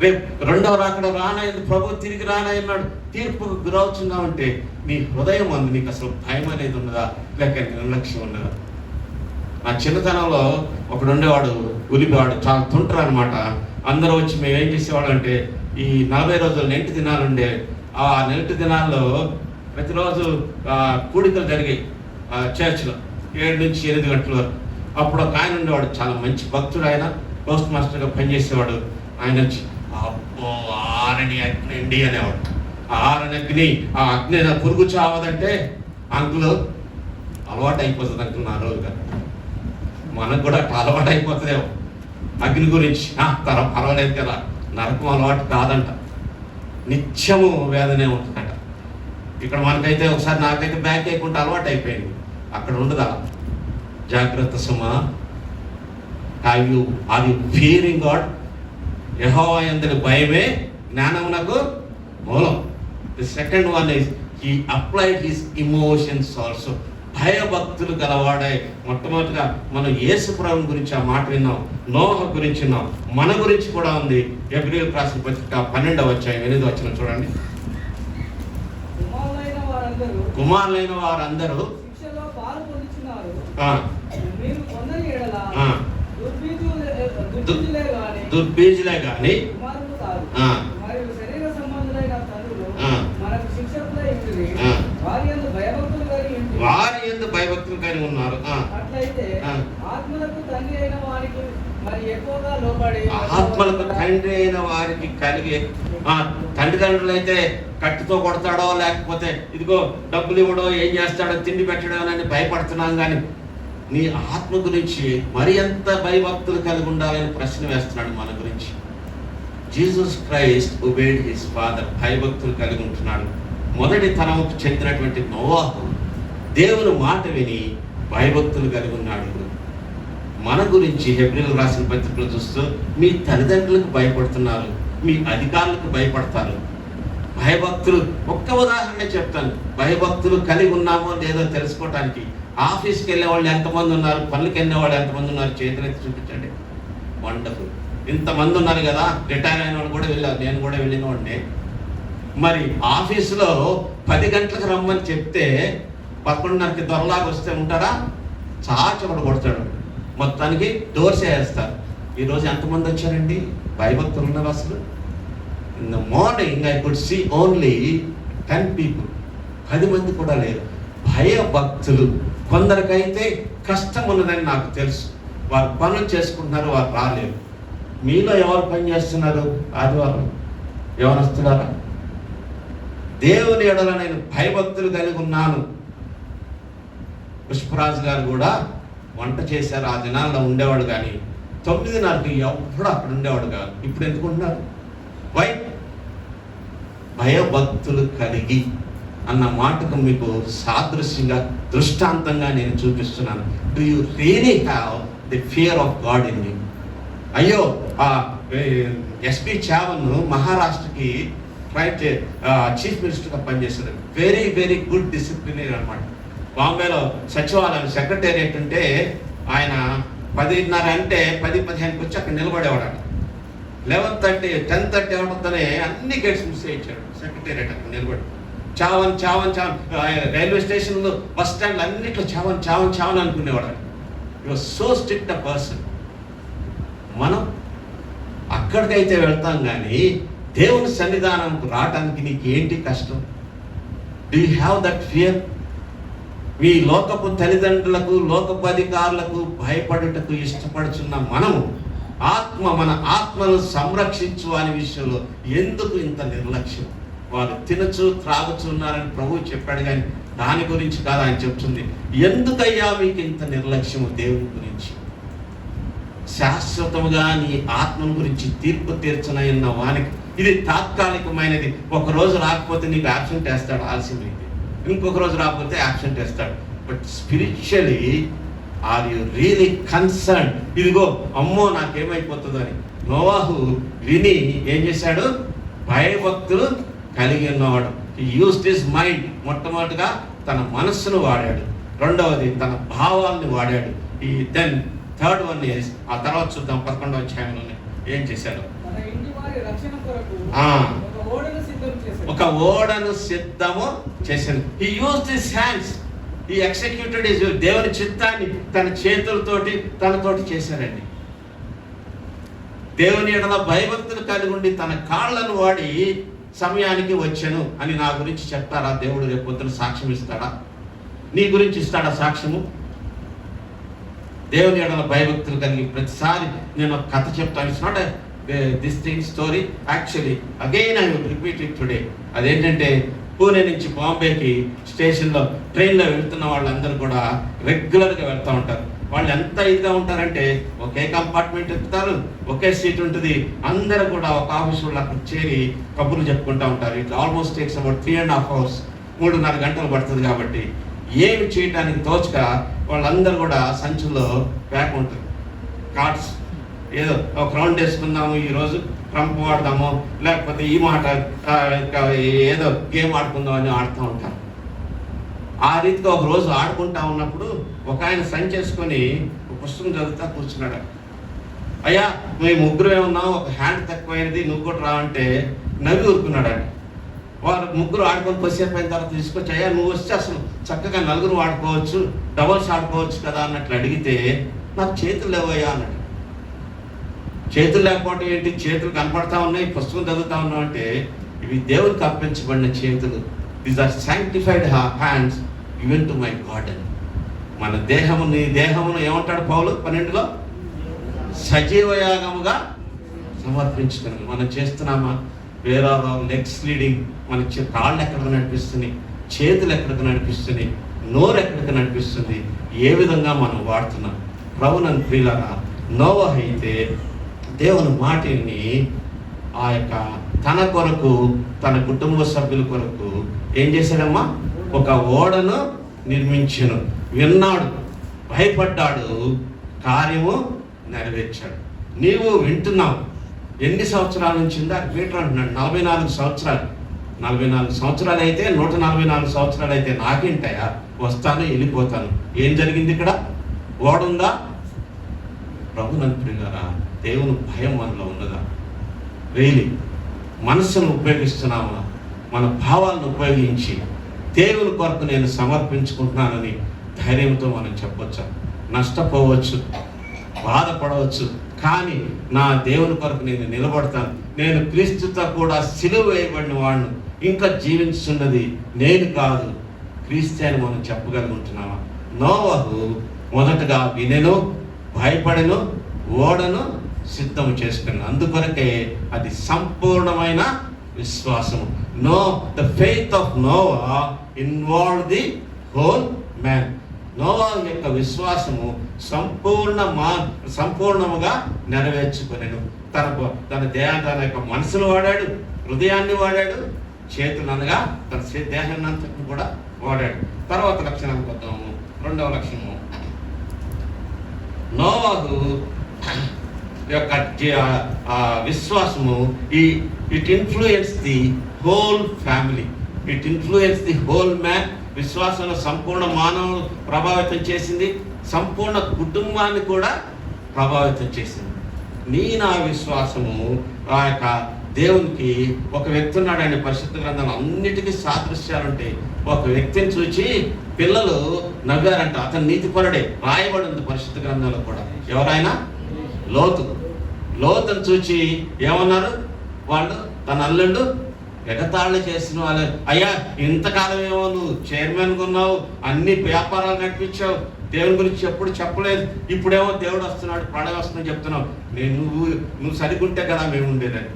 రేపు 2వ రాకడ రానయ్యింది, ప్రభు తిరిగి రానయ్యన్నాడు, తీర్పుకు గురవుతున్నావంటే నీ హృదయం అందు నీకు అసలు భయం అనేది ఉన్నదా, లేక నిర్లక్ష్యం ఉన్నదా? నా చిన్నతనంలో ఒకడు ఉండేవాడు, ఉలిపివాడు, చాలా తుంటారు అనమాట. అందరూ వచ్చి మేము ఏం చేసేవాడు అంటే, ఈ 40 రోజులు నెంటి దినాలు ఉండే. ఆ నెంటి దినాల్లో ప్రతిరోజు కూడికలు జరిగాయి చర్చ్లో 7 నుంచి 8 గంటల వరకు. అప్పుడు ఒక ఆయన ఉండేవాడు, చాలా మంచి భక్తుడు. ఆయన పోస్ట్ మాస్టర్గా పనిచేసేవాడు. ఆయన వచ్చి అబ్బో ఆరని అగ్ని అండి అనేవాడు. ఆరని అగ్ని, ఆ అగ్ని పురుగు చావదంటే అంకులు అలవాటు అయిపోతుంది అంటున్నారు రోజుగా. మనకు కూడా అట్లా అలవాటు అయిపోతుందేమో అగ్ని గురించి. పర్వాలేదు కదా, నరకం అలవాటు కాదంట, నిత్యము వేదనే ఉంటుందంట. ఇక్కడ మనకైతే ఒకసారి నాకైతే బ్యాక్ అయ్యకుండా అలవాటు అయిపోయింది, అక్కడ ఉండదా? జాగ్రత్త సుమా. Are you fearing God? యెహోవా యందు భయమే జ్ఞానమునకు మూలం. The second one is he applied his emotions also. భయభక్తులు గలవాడే. మొట్టమొదటిగా మనం యేసు ప్రభువు గురించి ఆ మాట విన్నాం, నోహ గురించి విన్నాం, మన గురించి కూడా ఉంది. హెబ్రీయులకు రాసిన పత్రిక 12వ అధ్యాయం 8వ వచనం చూడండి. కుమారులైన వారందరూ మీరు పొందని ఎడల ఆ. దుర్బీజులే గాని దుర్బీజులే కానీ కుమారులు కాదు. ఆ. మరియు శరీర సంబంధులైన తండ్రులు ఆ. మనకు శిక్షకులై ఉండిరి. ఆ. వారి యందు భయభక్తులు కలిగి ఉండిరి. వారి యందు భయభక్తులు కలిగి ఉన్నారు. అట్లయితే ఆ. ఆత్మలకు తండ్రి అయిన వారికి మరి ఎక్కువగా లోబడి ఆత్మలకు తండ్రి అయిన వారికి కలిగి తల్లిదండ్రులు అయితే కట్టుతో కొడతాడో లేకపోతే ఇదిగో డబ్బులు ఇవ్వడో ఏం చేస్తాడో తిండి పెట్టడో అని భయపడుతున్నాం కానీ నీ ఆత్మ గురించి మరి ఎంత భయభక్తులు కలిగి ఉండాలని ప్రశ్న వేస్తున్నాడు మన గురించి. Jesus Christ obeyed his father, భయభక్తులు కలిగి ఉంటున్నాడు. మొదటి తరముకు చెందినటువంటి నోవాహు దేవుని మాట విని భయభక్తులు కలిగి ఉన్నాడు. మన గురించి హెబ్రీయులకు రాసిన పత్రికలు చూస్తూ మీ తల్లిదండ్రులకు భయపడుతున్నారు, మీ అధికారులకు భయపడతారు. భయభక్తులు ఒక్క ఉదాహరణ చెప్తాను. భయభక్తులు కలిగి ఉన్నామో లేదో తెలుసుకోవటానికి ఆఫీస్కి వెళ్ళే వాళ్ళు ఎంతమంది ఉన్నారు, పనులకి వెళ్ళే వాళ్ళు ఎంతమంది ఉన్నారు, చేతులెత్తి చూపించండి. వండర్ఫుల్, ఇంతమంది ఉన్నారు కదా. రిటైర్ అయిన వాళ్ళు కూడా వెళ్ళారు, నేను కూడా వెళ్ళిన వాడిని. మరి ఆఫీసులో 10 గంటలకు రమ్మని చెప్తే 11:30కి దొరలాగా వస్తే ఉంటారా? చాచి ఒకటి కొడతాడు, మొత్తానికి డోర్స్ వేస్తారు. ఈరోజు ఎంతమంది వచ్చారండి భయభక్తులు ఉన్నారు? అసలు in the morning I could see only 10 people, 10 మంది కూడా లేరు. భయభక్తులు. కొందరికైతే కష్టం ఉన్నదని నాకు తెలుసు, వారు పనులు చేసుకుంటున్నారు, వారు రాలేరు. మీలో ఎవరు పని చేస్తున్నారు? ఆదివారం ఎవరు వస్తున్నారా? దేవుని ఎడల నేను భయభక్తులు కలిగి ఉన్నాను. పుష్పరాజు గారు కూడా వంట చేశారు. ఆ దినాల్లో ఉండేవాడు కానీ 9:30కి ఎప్పుడు అక్కడ ఉండేవాడు కాదు. ఇప్పుడు ఎందుకు ఉంటున్నారు? వై? భయభక్తులు కలిగి అన్న మాటకు మీకు సాదృశ్యంగా దృష్టాంతంగా నేను చూపిస్తున్నాను. Do you really have the fear of God in you? అయ్యో, ఎస్పి చావన్ మహారాష్ట్రకి చీఫ్ మినిస్టర్గా పనిచేశాడు. వెరీ వెరీ గుడ్ డిసిప్లినరీ అనమాట. బాంబేలో సచివాలయం సెక్రటేరియట్ ఉంటే ఆయన 10:30 అంటే 10:15కి వచ్చి అక్కడ నిలబడేవాడు. 11:30 10:30 అవడంతోనే అన్ని గేట్స్ మిస్ చేయించాడు. సెక్రటేరియట్ అక్కడ నిలబడి చావన్ చావన్ చావన్, రైల్వే స్టేషన్లో బస్ స్టాండ్లు అన్నింటిలో చావన్ చావన్ చావన్ అనుకునేవాడు. You are so strict a person. మనం అక్కడికైతే వెళ్తాం కానీ దేవుని సన్నిధానంకు రావడానికి నీకు ఏంటి కష్టం? Do you have that fear? మీ లోకపు తల్లిదండ్రులకు, లోకపు అధికారులకు భయపడుటకు ఇష్టపడుచున్న మనము మన ఆత్మను సంరక్షించు అనే విషయంలో ఎందుకు ఇంత నిర్లక్ష్యం? వారు తినచ్చు త్రాగుచు ఉన్నారని ప్రభువు చెప్పాడు, కానీ దాని గురించి కాదు ఆయన చెప్తుంది. ఎందుకయ్యా మీకు ఇంత నిర్లక్ష్యము దేవుని గురించి? శాశ్వతముగా నీ ఆత్మను గురించి తీర్పు తీర్చనన్న వానికి ఇది తాత్కాలికమైనది. ఒకరోజు రాకపోతే నీకు యాబ్సెంట్ వేస్తాడు, ఆలస్యమైంది. ఇంకొక రోజు రాకపోతే యాబ్సెంట్ వేస్తాడు. But spiritually are you really concern? ఇదిగో అమ్మో నాకేమైపోతుందో అని నోవాహు విని ఏం చేశాడు? భయభక్తులు కలిగి ఉన్నవాడు. హి యూజ్డ్ హిస్ మైండ్. మొట్టమొదటిగా తన మనస్సును వాడాడు, రెండవది తన భావాలను వాడాడు. ఈ దెన్ థర్డ్ వన్ ఇస్, ఆ తర్వాత చూద్దాం 11వ అధ్యాయంలోనే ఏం చేశాడు? తన ఇంటి వారి రక్షణ కొరకు ఒక ఓడను సిద్ధం చేశాడు. ఒక ఓడను సిద్ధము చేశాడు. హి యూజ్డ్ హిస్ హ్యాండ్స్, హి ఎగ్జిక్యూటెడ్ హిస్. దేవుని చిత్తాన్ని తన చేతులతోటి తనతోటి చేశాడండి. దేవుని ఎడల భయభక్తులు కలిగి ఉండి తన కాళ్ళను వాడి సమయానికి వచ్చాను అని నా గురించి చెప్తారా? దేవుడు రేపు పొద్దున సాక్ష్యం ఇస్తాడా? నీ గురించి ఇస్తాడా సాక్ష్యము? దేవుని ఎడల భయభక్తులు కలిగి ప్రతిసారి నేను ఒక కథ చెప్తాను. It's not this thing story, actually again I will repeat it today. అదేంటంటే పూణే నుంచి బాంబేకి స్టేషన్లో ట్రైన్లో వెళ్తున్న వాళ్ళందరూ కూడా రెగ్యులర్గా వెళ్తూ ఉంటారు. వాళ్ళు ఎంత ఇదిగా ఉంటారంటే ఒకే కంపార్ట్మెంట్ ఎక్కుతారు, ఒకే సీట్ ఉంటుంది. అందరూ కూడా ఒక ఆఫీస్ వాళ్ళు అక్కడ చేరి కబుర్లు చెప్పుకుంటూ ఉంటారు. It almost takes about 3.5 hours, 3.5 గంటలు పడుతుంది. కాబట్టి ఏమి చేయడానికి తోచక వాళ్ళందరూ కూడా సంచుల్లో ప్యాక్ ఉంటుంది. కార్డ్స్ ఏదో ఒక రౌండ్ వేసుకుందాము, ఈరోజు ట్రంప్ ఆడదాము, లేకపోతే ఈ మాట ఏదో గేమ్ ఆడుకుందాం అని ఆడుతూ ఉంటారు. ఆ రీతిగా ఒక రోజు ఆడుకుంటా ఉన్నప్పుడు ఒక ఆయన సంచి చేసుకొని ఒక పుస్తకం చదువుతా కూర్చున్నాడు. అయ్యా మేము ముగ్గురు ఏమన్నాం, ఒక హ్యాండ్ తక్కువైనది, నువ్వు కూడా రా అంటే నవ్వి ఊరుకున్నాడు. వారు ముగ్గురు ఆడుకొని కొద్దిసేపు అయిన తర్వాత తీసుకొచ్చి, అయ్యా నువ్వు వస్తే అసలు చక్కగా నలుగురు ఆడుకోవచ్చు, డబల్స్ ఆడుకోవచ్చు కదా అన్నట్లు అడిగితే నాకు చేతులు లేవయ్యా అన్నాడు. చేతులు లేకపోవడం ఏంటి, చేతులు కనపడతా ఉన్నాయి, పుస్తకం చదువుతా ఉన్నాం అంటే ఇవి దేవునికి అర్పించబడిన చేతులు. These are sanctified hands given to my God అని. మన దేహముని ఏమంటాడు పౌలు 12లో? సజీవయాగముగా సమర్పించుకుని. మనం చేస్తున్నామా? Where are our legs leading? మన కాళ్ళు ఎక్కడికి నడిపిస్తున్నాయి, చేతులు ఎక్కడికి నడిపిస్తున్నాయి, నోరు ఎక్కడికి నడిపిస్తుంది, ఏ విధంగా మనం వాడుతున్నాం? ప్రభునందు ప్రియులారా, నోవహు అయితే దేవుని మాటని ఆ యొక్క తన కొరకు, తన కుటుంబ సభ్యుల కొరకు ఏం చేశాడమ్మా? ఒక ఓడను నిర్మించాను. విన్నాడు, భయపడ్డాడు, కార్యము నెరవేర్చాడు. నీవు వింటున్నావు. ఎన్ని సంవత్సరాల నుంచి ఉందో అది మీటర్ అంటున్నాడు. 44 సంవత్సరాలు. 44 సంవత్సరాలు అయితే 144 సంవత్సరాలు అయితే నాకేంటయా, వస్తాను వెళ్ళిపోతాను. ఏం జరిగింది ఇక్కడ? ఓడుందా? ప్రభునందు ప్రియులారా, దేవుని భయం మనలో ఉన్నదా? రియలీ మనస్సును ఉపయోగిస్తున్నామా? మన భావాలను ఉపయోగించి దేవుని కొరకు నేను సమర్పించుకుంటున్నానని ధైర్యంతో మనం చెప్పొచ్చా? నష్టపోవచ్చు, బాధపడవచ్చు, కానీ నా దేవుని కొరకు నేను నిలబడతాను. నేను క్రీస్తుతో కూడా సిలువ వేయబడిన వాడిని, ఇంకా జీవించున్నది నేను కాదు, క్రీస్తే అని మనం చెప్పగలుగుతున్నామా? నోవహు మొదటగా వినెను, భయపడెను, ఓడను సిద్ధం చేసుకున్నాను. అందుకొరకే అది సంపూర్ణమైన విశ్వాసము. The faith of Noah involve the whole man. నోవా యొక్క విశ్వాసము సంపూర్ణముగా నెరవేర్చుకునేను. తన యొక్క మనసును వాడాడు, హృదయాన్ని వాడాడు, చేతులు అనగా తన దేహాన్ని అంతటిని కూడా వాడాడు. తర్వాత లక్షణానికి వద్దాము. 2వ లక్షణము, నోవహు యొక్క విశ్వాసము it influence the whole family, it influence the whole man. విశ్వాసంలో సంపూర్ణ మానవులు ప్రభావితం చేసింది, సంపూర్ణ కుటుంబాన్ని కూడా ప్రభావితం చేసింది. నా విశ్వాసము ఆ యొక్క దేవునికి, ఒక వ్యక్తి ఉన్నాడు, ఆయన పరిశుద్ధ గ్రంథంలో అన్నిటికీ సాదృశ్యాలు ఉంటాయి. ఒక వ్యక్తిని చూచి పిల్లలు నవ్వారంట, అతను నీతిపరుడే, రాయబడి ఉంది పరిశుద్ధ గ్రంథంలో కూడా. ఎవరైనా? లోతును చూచి ఏమన్నారు వాళ్ళు? తన అల్లుళ్ళు ఎగతాళి చేసిన వాళ్ళు. అయ్యా, ఇంతకాలం ఏమో నువ్వు చైర్మన్గా ఉన్నావు, అన్ని వ్యాపారాలు నడిపించావు, దేవుని గురించి ఎప్పుడు చెప్పలేదు, ఇప్పుడేమో దేవుడు వస్తున్నాడు, పండగ వస్తుందని చెప్తున్నావు. నువ్వు సరిగుంటే కదా మేము ఉండేదని.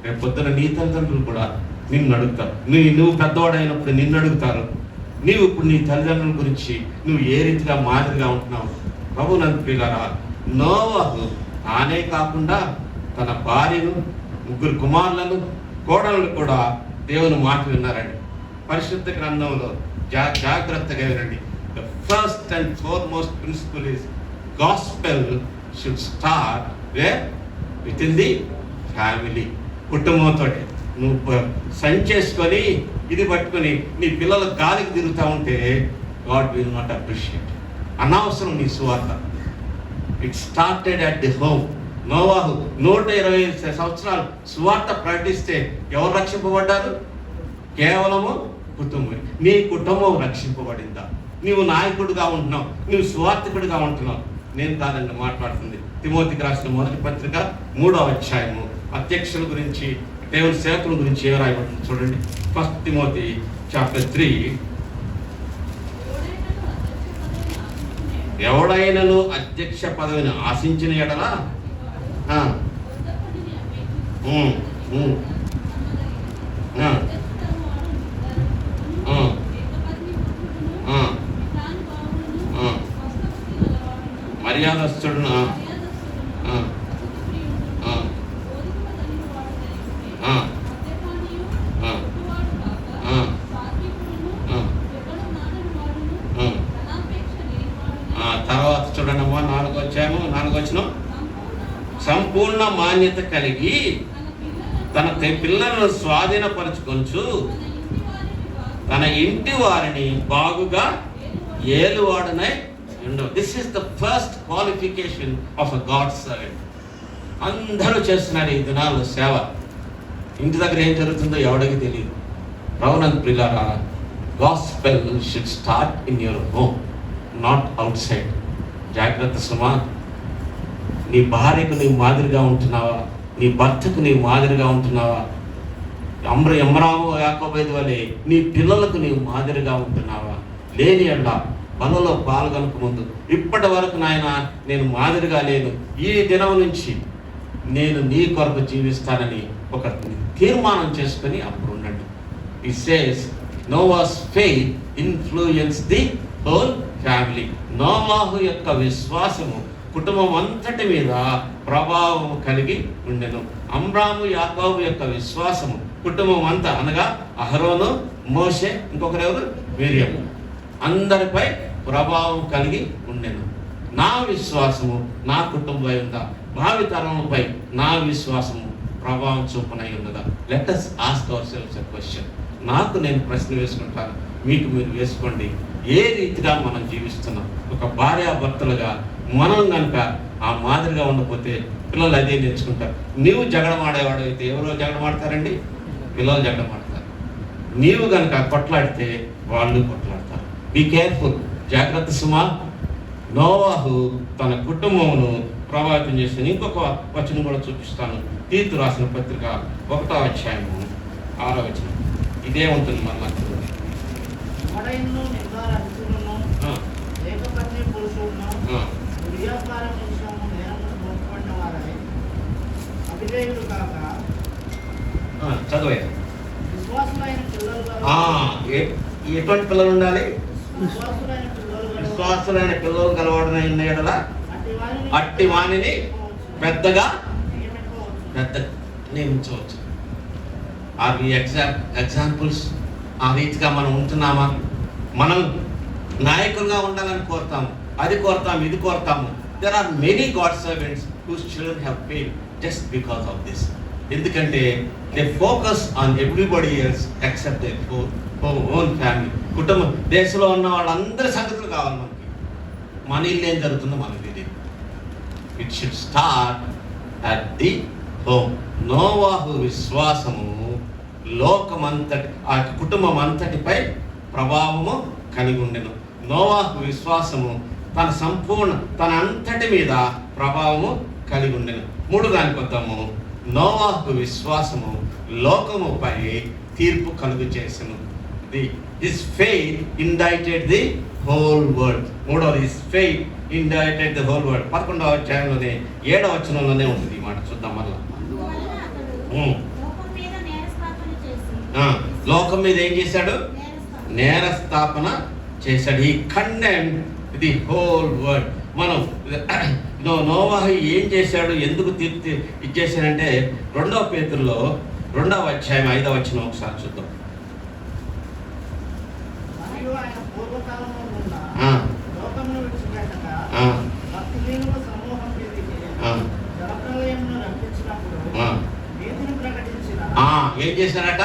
రేపు పొద్దున నీ తల్లిదండ్రులు కూడా నిన్ను అడుగుతారు. నువ్వు పెద్దవాడు అయినప్పుడు నిన్ను అడుగుతారు. నీవు ఇప్పుడు నీ తల్లిదండ్రుల గురించి నువ్వు ఏ రీతిగా మాదిరిగా ఉంటున్నావు? ప్రభునందు ప్రియులారా, నోవహు తానే కాకుండా తన భార్యను, 3 కుమారులను, కోడలను కూడా దేవుని మాట విన్నారండి. పరిశుద్ధ గ్రంథంలో జాగ్రత్తగా వినండి. The first and foremost principle is gospel should start with in the family. కుటుంబంతో నువ్వు సంచేసుకొని ఇది పట్టుకొని నీ పిల్లలు గాలికి తిరుగుతూ ఉంటే గాడ్ విల్ నాట్ అప్రిషియేట్. అనవసరం నీ సువార్త. It started at the home. నోవాహు 120 సంవత్సరాలు సువార్త ప్రకటిస్తే ఎవరు రక్షింపబడ్డారు? కేవలము కుటుంబం. నీ కుటుంబం రక్షింపబడిందా? నీవు నాయకుడిగా ఉంటున్నావు, నీవు సువార్థకుడిగా ఉంటున్నావు. నేను కాదండి మాట్లాడుతుంది. తిమోతికి రాసిన 1వ పత్రిక 3వ అధ్యాయము అధ్యక్షుల గురించి, దేవుని సేవకుల గురించి ఏం రాయబడుతుంది చూడండి. 1 తిమోతి చాప్టర్ 3. ఎవడైనను అధ్యక్ష పదవిని ఆశించిన ఎడల మర్యాదస్తుడును తర్వాత చూడండమ్మా, 4వ వచనం, సంపూర్ణ మాన్యత కలిగి తన పిల్లలను స్వాధీనపరచుకొంచు తన ఇంటి వారిని బాగుగా ఏలువాడనై ఉండవు. This is the first qualification of a God servant. అందరూ చేస్తున్నారు ఈ దినాల్లో సేవ. ఇంటి దగ్గర ఏం జరుగుతుందో ఎవడికి తెలియదు. ప్రభునందు ప్రియులారా, gospel should start in your home, not out side. జాగ్రత్త సుమా. నీ భార్యకు నీవు మాదిరిగా ఉంటున్నావా? నీ భర్తకు నీవు మాదిరిగా ఉంటున్నావా? అమ్రాము యాకోబు వలె నీ పిల్లలకు నీవు మాదిరిగా ఉంటున్నావా? లేని అలా బలలో పాల్గొనక ముందు ఇప్పటి వరకు నాయన నేను మాదిరిగా లేను, ఈ దినం నుంచి నేను నీ కొరకు జీవిస్తానని ఒక తీర్మానం చేసుకొని అప్పుడు ఉండండి. It says నోవాస్ faith influence the whole family. నోవాహు యొక్క విశ్వాసము కుటుంబం అంతటి మీద ప్రభావం కలిగి ఉండెను. అమ్రాము యాకోబు యొక్క విశ్వాసము కుటుంబం అంతా, అనగా అహరోను, మోషే, ఇంకొకరెవరు, మిరియం, అందరిపై ప్రభావం కలిగి ఉండెను. నా విశ్వాసము నా కుటుంబం ఉందా? భావి తరములపై నా విశ్వాసము ప్రభావం చూపనై ఉన్నదా? Let us ask ourselves a question. నాకు నేను ప్రశ్న వేసుకుంటాను, మీకు మీరు వేసుకోండి. ఏ రీతిగా మనం జీవిస్తున్నాం? ఒక భార్యాభర్తలుగా మనం కనుక ఆ మాదిరిగా ఉండకపోతే పిల్లలు అదే నేర్చుకుంటారు. నీవు జగడమాడేవాడు అయితే ఎవరో జగడమాడతారండి? పిల్లలు జగడమాడతారు. నీవు కనుక కొట్లాడితే వాళ్ళు కొట్లాడతారు. Be careful. జాగ్రత్త సుమా. నోవాహు తన కుటుంబమును ప్రభావితం చేసిన ఇంకొక వచనం కూడా చూపిస్తాను. తీతు రాసిన పత్రిక 1వ అధ్యాయము 6వ వచనం. ఇదే ఉంటుంది మళ్ళా. ఎవడైనను నిందారహితుడును, ఏకపత్ని పురుషుడును, దుర్వ్యాపారం విషయము నేరమును మోసపడిన వారై అవిధేయులు కాక చదువే. విశ్వాసులైన పిల్లలు గల ఎటువంటి పిల్లలు ఉండాలి? విశ్వాసులైన పిల్లలు గల విశ్వాసులైన పిల్లలు కలవాడనై ఉన్న యెడల అట్టి వానిని పెద్దగా నియమించవచ్చు. అవి ఎగ్జాంపుల్స్. ఆ రీతిగా మనం ఉంటున్నామా? మనం నాయకులుగా ఉండాలని కోరుతాము, అది కోరుతాము, ఇది కోరుతాము. There are many God servants whose children have failed just because of this. ఎందుకంటే they focus on everybody else except their own family. కుటుంబం, దేశంలో ఉన్న వాళ్ళందరి సంగతులు కావాలి మనకి. మన ఇల్లు ఏం జరుగుతుందో మనకు తెలియదు. It should start at the home. నోవాహు విశ్వాసము లోకమంతటి, ఆ కుటుంబం అంతటిపై ప్రభావము కలిగి ఉండెను. నోవాహు విశ్వాసము తన అంతటి మీద ప్రభావము కలిగి ఉండెను. 3 దానికి వద్దాము. నోవాహు విశ్వాసము లోకముపై తీర్పు కలుగు చేసెను. His faith indicted the whole world. 3వది, his faith indicted the whole world. 11వ అధ్యాయంలోనే 7వ వచనంలోనే ఉంటుంది ఈ మాట. చూద్దాం మళ్ళా. లోకం మీద ఏం చేశాడు? నేరస్థాపన చేశాడు. ఈ కండెమ్ ది హోల్ వరల్డ్. మనం నోవాహు ఏం చేశాడు, ఎందుకు తీర్పు ఇచ్చేసాడంటే 2వ పేతురులో 2వ అధ్యాయం 5వ వచనం ఒకసారి చూద్దాం. మరియు ఆయన పూర్వకాలంలో ఉన్న లోకమును విడిచిపెట్టక భక్తిహీనుల సమూహం మీదికి జలప్రలయమును రప్పించినప్పుడు నీతిని ప్రకటించిన ఏం చేశారట?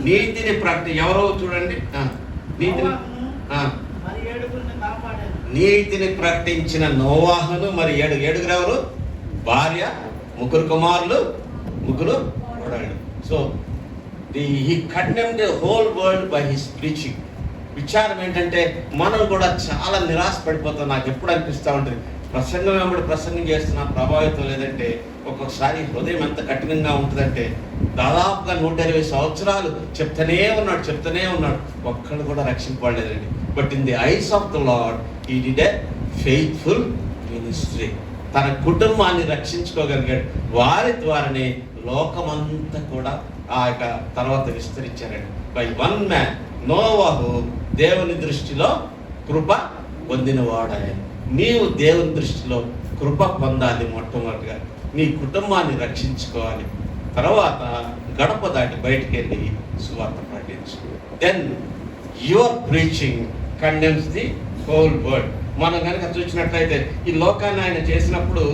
నీతిని ఎవరో చూడండి. నీతిని మరి 7గురిని కాపాడారు. నీతిని ప్రకటించిన నోవాహును మరి 7 ఎవరు? భార్య, 3 కుమారులు, 3 కోడళ్ళు. So he condemned the whole world by his preaching. విచారం ఏంటంటే మనం కూడా చాలా నిరాశ పడిపోతాం. నాకు ఎప్పుడు అనిపిస్తూ ఉంటుంది, ప్రసంగం వెంబడి ప్రసంగం చేస్తున్నా ప్రభావితం లేదంటే ఒక్కొక్కసారి హృదయం ఎంత కఠినంగా ఉంటుందంటే దాదాపుగా 120 సంవత్సరాలు చెప్తూనే ఉన్నాడు, ఒక్కడు కూడా రక్షింపబడలేదండి. But in the eyes of the Lord he did a faithful ministry. తన కుటుంబాన్ని రక్షించుకోగలిగాడు. వారి ద్వారానే లోకమంతా కూడా ఆ యొక్క తర్వాత విస్తరించారండి. బై వన్ మ్యాన్ నోవాహు దేవుని దృష్టిలో కృప పొందినవాడాయన. నీవు దేవుని దృష్టిలో కృప పొందాలి. మొట్టమొదటిగా నీ కుటుంబాన్ని రక్షించుకోవాలి. తర్వాత గడప దాటి బయటికి వెళ్ళి సువార్త ప్రకటించు. Then your preaching condemns the whole world. మనం కనుక చూసినట్లయితే ఈ లోకాన్ని ఆయన చేసినప్పుడు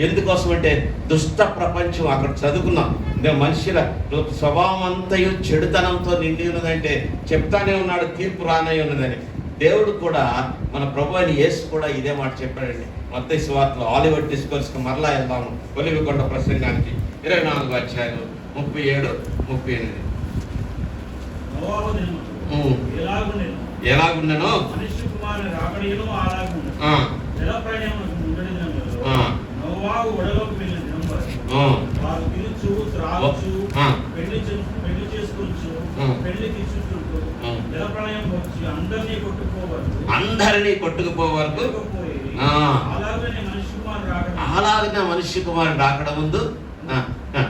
ఎందుకోసం అంటే దుష్ట ప్రపంచం, అక్కడ చదువుకున్నాం, మనుషుల స్వభావం అంతయు చెడుతనంతో నిండి ఉన్నదంటే చెప్తానే ఉన్నాడు తీర్పు రానై ఉన్నదని. దేవుడు కూడా మన ప్రభు అయిన యేసు కూడా ఇదే మాట చెప్పాడండి. మత్తయి సువార్తలో ఆలివర్ డిస్కోర్స్కి మరలా వెళ్దాము. ఒలివకొండ ప్రసంగానికి 24వ అధ్యాయం 37-38. ఎలాగుండెనో మనిషి కుమారుని రాకడయును అలాగుండు. ఆ, జల ప్రళయమునకు ముందటి దినములలో ఆ, నోవాహు ఓడలోకి వెళ్ళిన దినం వరకు ఆ, వారు తినుచు, త్రాగుచు, ఆ. పెళ్లి చేసుకొనుచు, ఆ. పెళ్లికి చుట్టూ ఆ. జల ప్రళయం వచ్చి అందరినీ కొట్టుకోవరకు అందరినీ కొట్టుకుపోవరకు కొట్టుకుపోయేది. ఆ. అలాగనే మనిషి కుమారుడు రాకడ అలాగే మనిషి కుమారుడు రాకడ ముందు ఆ, ఆ,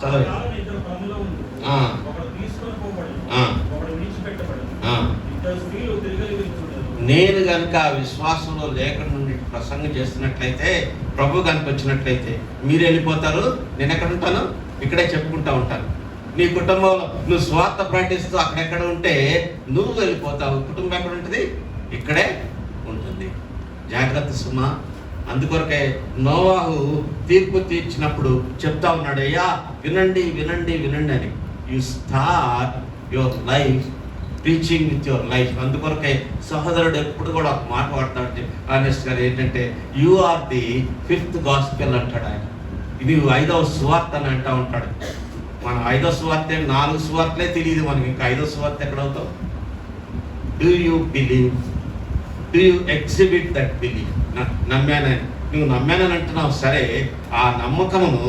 చదవండి. కాలం ఇద్దరు పనులు ఉంది. ఆ. ఒకడు తీసుకొని పోబడి, ఆ. ఒకడు విడిచిపెట్టబడి. ఆ. ఇద్దరు స్త్రీలు తిరగలి వెళ్తుండరు. నేను కనుక విశ్వాసంలో లేక నుండి ప్రసంగం చేస్తున్నట్లయితే, ప్రభు కనుక వచ్చినట్లయితే మీరు వెళ్ళిపోతారు. నేను ఎక్కడ ఉంటాను? ఇక్కడే చెప్పుకుంటా ఉంటాను. నీ కుటుంబంలో నువ్వు స్వార్థ ప్రకటిస్తూ అక్కడెక్కడ ఉంటే నువ్వు వెళ్ళిపోతావు. కుటుంబం ఎక్కడ ఉంటుంది? ఇక్కడే ఉంటుంది. జాగ్రత్త సుమా. అందుకొరకే నోవాహు తీర్పు తీర్చినప్పుడు చెప్తా ఉన్నాడు, అయ్యా వినండి వినండి వినండి అని. You start your life teaching with your life. అందుకొరకే సహోదరుడు ఎప్పుడు కూడా ఒక మాట వాడతాడు ఆనెస్ట్ గారు, ఏంటంటే you are the 5th gospel అంటాడు ఆయన. ఇది 5వ సువార్త అని అంటూ ఉంటాడు. మనం 5వ సువార్త 4 సువార్తలే తెలియదు మనకి, ఇంకా 5వ సువార్త ఎక్కడవుతావు? Do you believe? Do you exhibit that believe? నమ్మానని నువ్వు నమ్మానని అంటున్నావు సరే, ఆ నమ్మకమును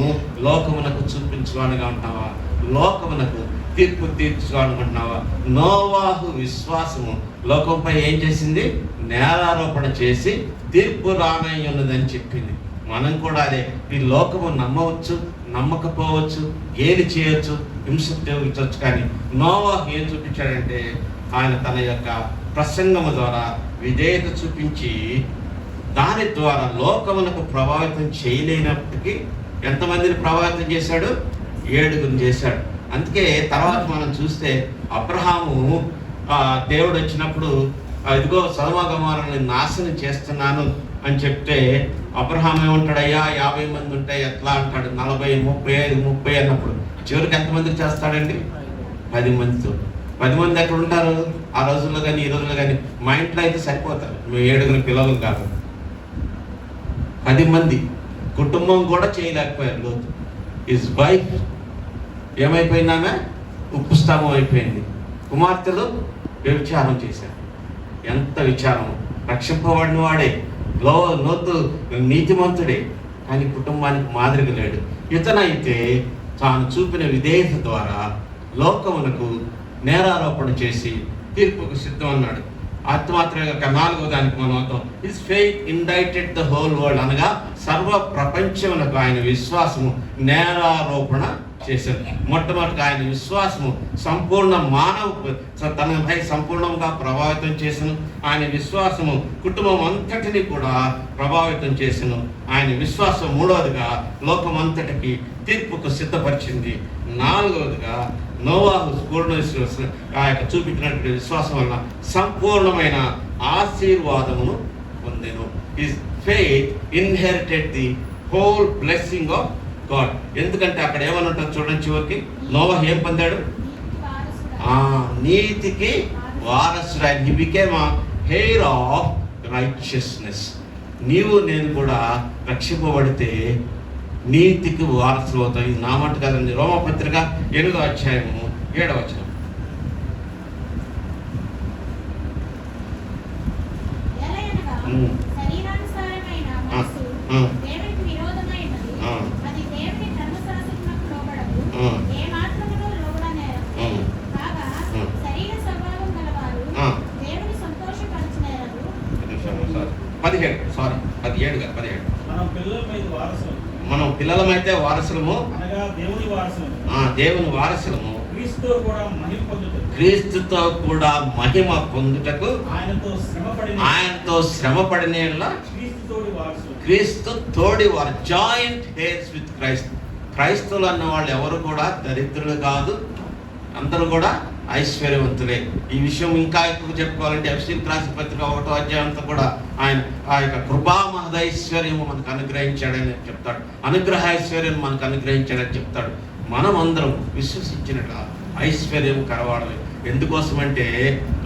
లోకమునకు చూపించుకోనగా ఉంటున్నావా? లోకమునకు తీర్పు తీర్చుకోనుకుంటున్నావా? నోవాహు విశ్వాసము లోకంపై ఏం చేసింది? నేరారోపణ చేసి తీర్పు రానయ్యున్నదని చెప్పింది. మనం కూడా అదే. ఈ లోకము నమ్మవచ్చు, నమ్మకపోవచ్చు, ఏది చేయొచ్చు, హింస ఉపయోగించవచ్చు. కానీ నోవాహు ఏం చూపించాడంటే, ఆయన తన యొక్క ప్రసంగము ద్వారా విధేయత చూపించి దాని ద్వారా లోకమునకు ప్రభావితం చేయలేనప్పటికీ ఎంతమందిని ప్రభావితం చేశాడు? 7 చేశాడు. అందుకే తర్వాత మనం చూస్తే అబ్రహాము దేవుడు వచ్చినప్పుడు ఇదిగో సొదొమ గొమొర్రాని నాశనం చేస్తున్నాను అని చెప్తే అబ్రహాం ఏమంటాడు? అయ్యా 50 మంది ఉంటే ఎట్లా అంటాడు? 40, 35, 30 అన్నప్పుడు చివరికి ఎంతమందికి చేస్తాడండి? 10 మందితో. 10 మంది ఎక్కడ ఉంటారు ఆ రోజుల్లో కానీ ఈ రోజుల్లో కానీ? మా ఇంట్లో అయితే సరిపోతారు. మేము 7 పిల్లలు కాదు, 10 మంది. కుటుంబం కూడా చేయలేకపోయారు. లోతు హిస్ వైఫ్ ఏమైపోయింది? ఆమె ఉప్పు స్తంభం అయిపోయింది. కుమార్తెలు వ్యభిచారం చేశారు. ఎంత విచారం! రక్షింపబడిన వాడే, లోతు నీతిమంతుడే, కానీ కుటుంబానికి మాదిరిగా లేడు. ఇతనైతే తాను చూపిన విధేయత ద్వారా లోకమునకు నేరారోపణ చేసి తీర్పుకు సిద్ధం అన్నాడు. ఆత్మాత్రంగా 4వ దానికి మనం అవుతాం. His faith indebted the whole world, అనగా సర్వ ప్రపంచమునకు ఆయన విశ్వాసము నేరారోపణ చేశారు. మొట్టమొదటిగా ఆయన విశ్వాసము సంపూర్ణ తనపై సంపూర్ణంగా ప్రభావితం చేసను. ఆయన విశ్వాసము కుటుంబం అంతటిని కూడా ప్రభావితం చేసను. ఆయన విశ్వాసం 3వదిగా లోకం అంతటికి తీర్పుకు సిద్ధపరిచింది. 4వదిగా నోవాహు పూర్ణ ఆ యొక్క చూపించినటువంటి విశ్వాసం వలన సంపూర్ణమైన ఆశీర్వాదమును పొందెను. His faith inherited the whole blessing of God. ఎందుకంటే అక్కడ ఏమని ఉంటుంది చూడండి, చివరికి నోవాహు ఏం పొందాడు? నీతికి వారసుడు. హి బికేమ్ హెయిర్ ఆఫ్ రైచియస్నెస్. నీవు నేను కూడా రక్షింపబడితే నీతికి వారసులు అవుతాం. ఇది నా మాట కాదండి. రోమపత్రిక 8వ అధ్యాయము 7వ వచనం. మనం పిల్లలమైతే వారసులము, దేవుని వారసులము, క్రీస్తుతో కూడా మహిమ పొందుటకు ఆయనతో శ్రమపడిన క్రీస్తు తోడి వారు. Joint hairs with Christ. క్రైస్తవులు అన్న వాళ్ళు ఎవరు కూడా దరిద్రులు కాదు, అందరూ కూడా ఐశ్వర్యవంతులే. ఈ విషయం ఇంకా ఎక్కువ చెప్పుకోవాలంటే ఎఫెసీయులకు రాసిన పత్రిక 1వ అధ్యాయం అంతా కూడా ఆయన ఆ యొక్క కృపా మహదైశ్వర్యము మనకు అనుగ్రహించాడని చెప్తాడు. అనుగ్రహ ఐశ్వర్యం మనకు అనుగ్రహించాడని చెప్తాడు. మనం అందరం విశ్వసించినట్టు ఐశ్వర్యం కరవాడలే. ఎందుకోసమంటే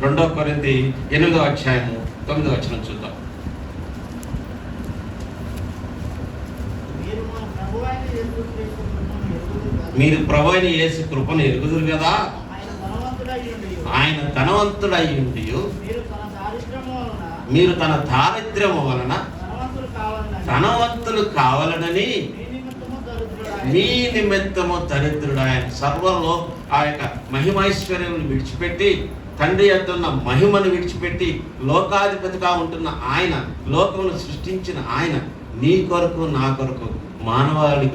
2 కొరింథీ 8వ అధ్యాయము 9వ వచనం చూద్దాం. మీరు ప్రభువైన యేసు కృపను ఎరుగుదురు కదా. ఆయన ధనవంతుడై ఉండి మీరు తన దారిద్ర్యము మీరు తన దారిద్ర్యము వలన వలన ధనవంతులు కావాలని ధనవంతులు కావాలనని మీ మీ నిమిత్తము దరిద్రుడాయెను. నిమిత్తము దరిద్రుడు ఆయన సర్వంలో ఆ యొక్క మహిమైశ్వర్యం విడిచిపెట్టి తండ్రి యొద్ద ఉన్న మహిమను విడిచిపెట్టి లోకాధిపతిగా ఉంటున్న ఆయన, లోకమును సృష్టించిన ఆయన నీ కొరకు నా కొరకు మానవాళి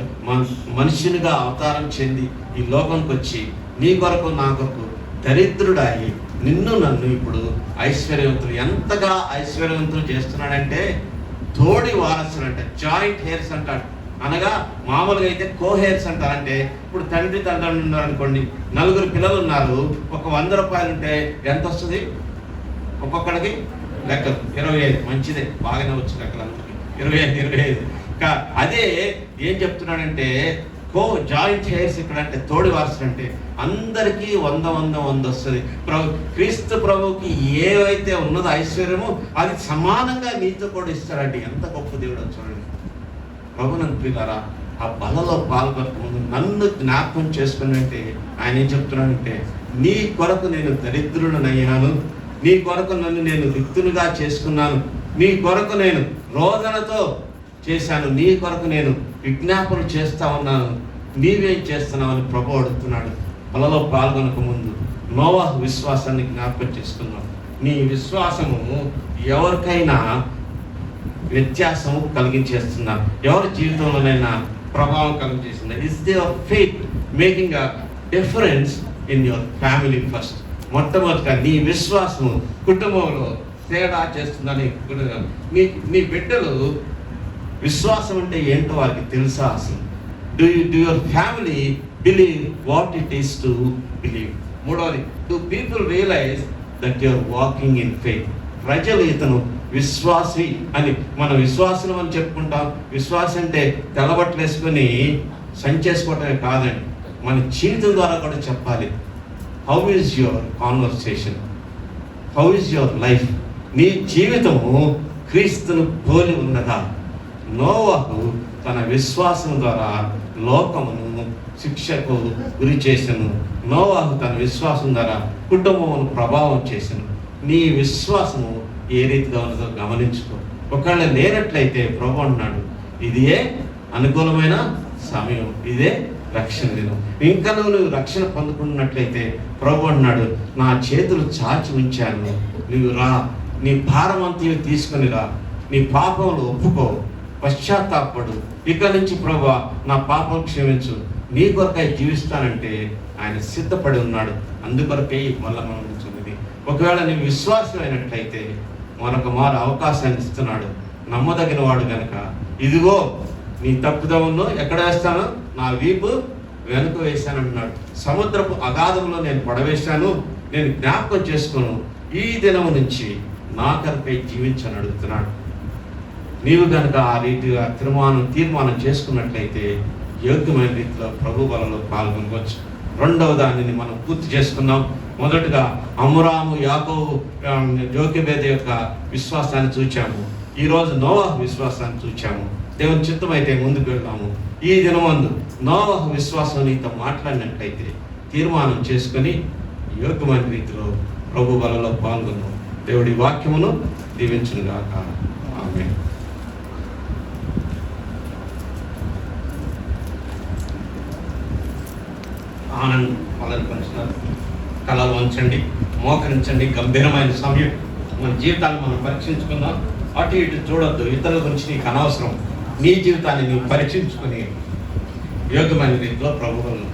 మనుషునిగా అవతారం చెంది ఈ లోకంకి వచ్చి నీ కొరకు నా కొరకు దరిద్రుడాయి నిన్ను నన్ను ఇప్పుడు ఐశ్వర్యవంతులు, ఎంతగా ఐశ్వర్యవంతులు చేస్తున్నాడంటే తోడి వారసులు అంటే జాయింట్ హెయిర్స్ అంటాడు. అనగా మామూలుగా అయితే కో హెయిర్స్ అంటారంటే ఇప్పుడు తండ్రి తండ్రి ఉన్నారు అనుకోండి, 4 పిల్లలు ఉన్నారు, ఒక 100 రూపాయలు ఉంటే ఎంత వస్తుంది ఒక్కొక్కడికి? లెక్కలు 25. మంచిదే, బాగానే వచ్చు లెక్కలు 25. అదే ఏం చెప్తున్నాడంటే కో జాయింట్ హెయిర్స్ ఇక్కడ అంటే తోడి వారసులు అంటే అందరికీ 100 వస్తుంది. క్రీస్తు ప్రభువుకి ఏవైతే ఉన్నదో ఐశ్వర్యమో అది సమానంగా నీతో కూడా ఇస్తాడంటే ఎంత గొప్ప దేవుడు చూడండి. ప్రభునందు ప్రియులారా, ఆ బలలో పాల్గొనక నన్ను జ్ఞాపకం చేసుకుని అంటే ఆయన ఏం చెప్తున్నాడంటే నీ కొరకు నేను దరిద్రుడనయ్యాను, నీ కొరకు నన్ను నేను రిక్తునిగా చేసుకున్నాను, నీ కొరకు నేను రోదనతో చేశాను, నీ కొరకు నేను విజ్ఞాపన చేస్తా ఉన్నాను, నీవేం చేస్తున్నావు అని ప్రభు అడుగుతున్నాడు. బలలో పాల్గొనక ముందు నోవాహు విశ్వాసాన్ని జ్ఞాపకం చేసుకున్నావు. నీ విశ్వాసము ఎవరికైనా వ్యత్యాసము కలిగించేస్తున్నా, ఎవరి జీవితంలోనైనా ప్రభావం కలిగించేస్తుందా? Is your faith making a difference in your family first? మొట్టమొదటిగా నీ విశ్వాసము కుటుంబంలో తేడా చేస్తుందని నీ బిడ్డలు విశ్వాసం అంటే ఏంటో వారికి తెలుసా అసలు? Do your family believe what it is to believe? మూడవది, do people realise that your walking in faith? ప్రజలు ఇతను విశ్వాసి అని, మన విశ్వాసం అని చెప్పుకుంటాం. విశ్వాసం అంటే తెల్లబట్టలు వేసుకొని సంచేసుకోవటమే కాదండి, మన జీవితం ద్వారా కూడా చెప్పాలి. How is your conversation? How is your life? నీ జీవితము క్రీస్తును పోలి ఉన్నదా? నోవాహు తన విశ్వాసం ద్వారా లోకమును శిక్షకు గురి చేసెను. నోవాహు తన విశ్వాసం ద్వారా కుటుంబమును ప్రభావం చేసెను. నీ విశ్వాసము ఏ రీతిగా ఉన్నదో గమనించుకో. ఒకవేళ లేనట్లయితే ప్రభు అన్నాడు, ఇదే అనుకూలమైన సమయం, ఇదే రక్షణ దినం. ఇంకా నువ్వు రక్షణ పొందుకున్నట్లయితే ప్రభు అన్నాడు, నా చేతులు చాచి ఉంచాను, నువ్వు రా, నీ భారం అంతా తీసుకొని రా, నీ పాపంలో ఒప్పుకో, పశ్చాత్తాపడు, ఇక నుంచి ప్రభు నా పాపం క్షమించు, నీ కొరకై జీవిస్తానంటే ఆయన సిద్ధపడి ఉన్నాడు. అందుకొరకై మళ్ళా మనం చూడండి. ఒకవేళ నీ విశ్వాసం అయినట్లయితే మరొక మారు అవకాశాన్ని ఇస్తున్నాడు. నమ్మదగిన వాడు గనక ఇదిగో నీ తప్పుదమును ఎక్కడ వేస్తాను? నా వీపు వెనుక వేశాను అన్నాడు. సముద్రపు అగాధంలో నేను పడవేశాను, నేను జ్ఞాపకం చేసుకోను, ఈ దినము నుంచి నా కొరకై జీవించని అడుగుతున్నాడు. నీవు కనుక ఆ రీతిగా తీర్మానం చేసుకున్నట్లయితే యోగ్యమైన రీతిలో ప్రభు బలలో పాల్గొనవచ్చు. రెండవ దానిని మనం పూర్తి చేసుకున్నాం. మొదటగా అమ్రాము, యాకోబు, జోకెబేదు యొక్క విశ్వాసాన్ని చూచాము. ఈరోజు నోవాహు విశ్వాసాన్ని చూచాము. దేవుని చిత్తమైతే ముందుకు వెళ్దాము. ఈ దినమందు నోవాహు విశ్వాసం నీతో మాట్లాడినట్లయితే తీర్మానం చేసుకొని యోగ్యమైన రీతిలో ప్రభు బలలో పాల్గొన్నాం. దేవుడి వాక్యమును దీవించునుగాక. ఆమేన్. ఆనందం వాళ్ళని పంచుతారు. కళలు వంచండి, మోకరించండి. గంభీరమైన సమయం. మన జీవితాన్ని మనం పరీక్షించుకుందాం. అటు ఇటు చూడొద్దు. ఇతరుల గురించి నీకు అనవసరం. నీ జీవితాన్ని నీవు పరీక్షించుకొని యోగ్యమైన రీతిలో ప్రభువులను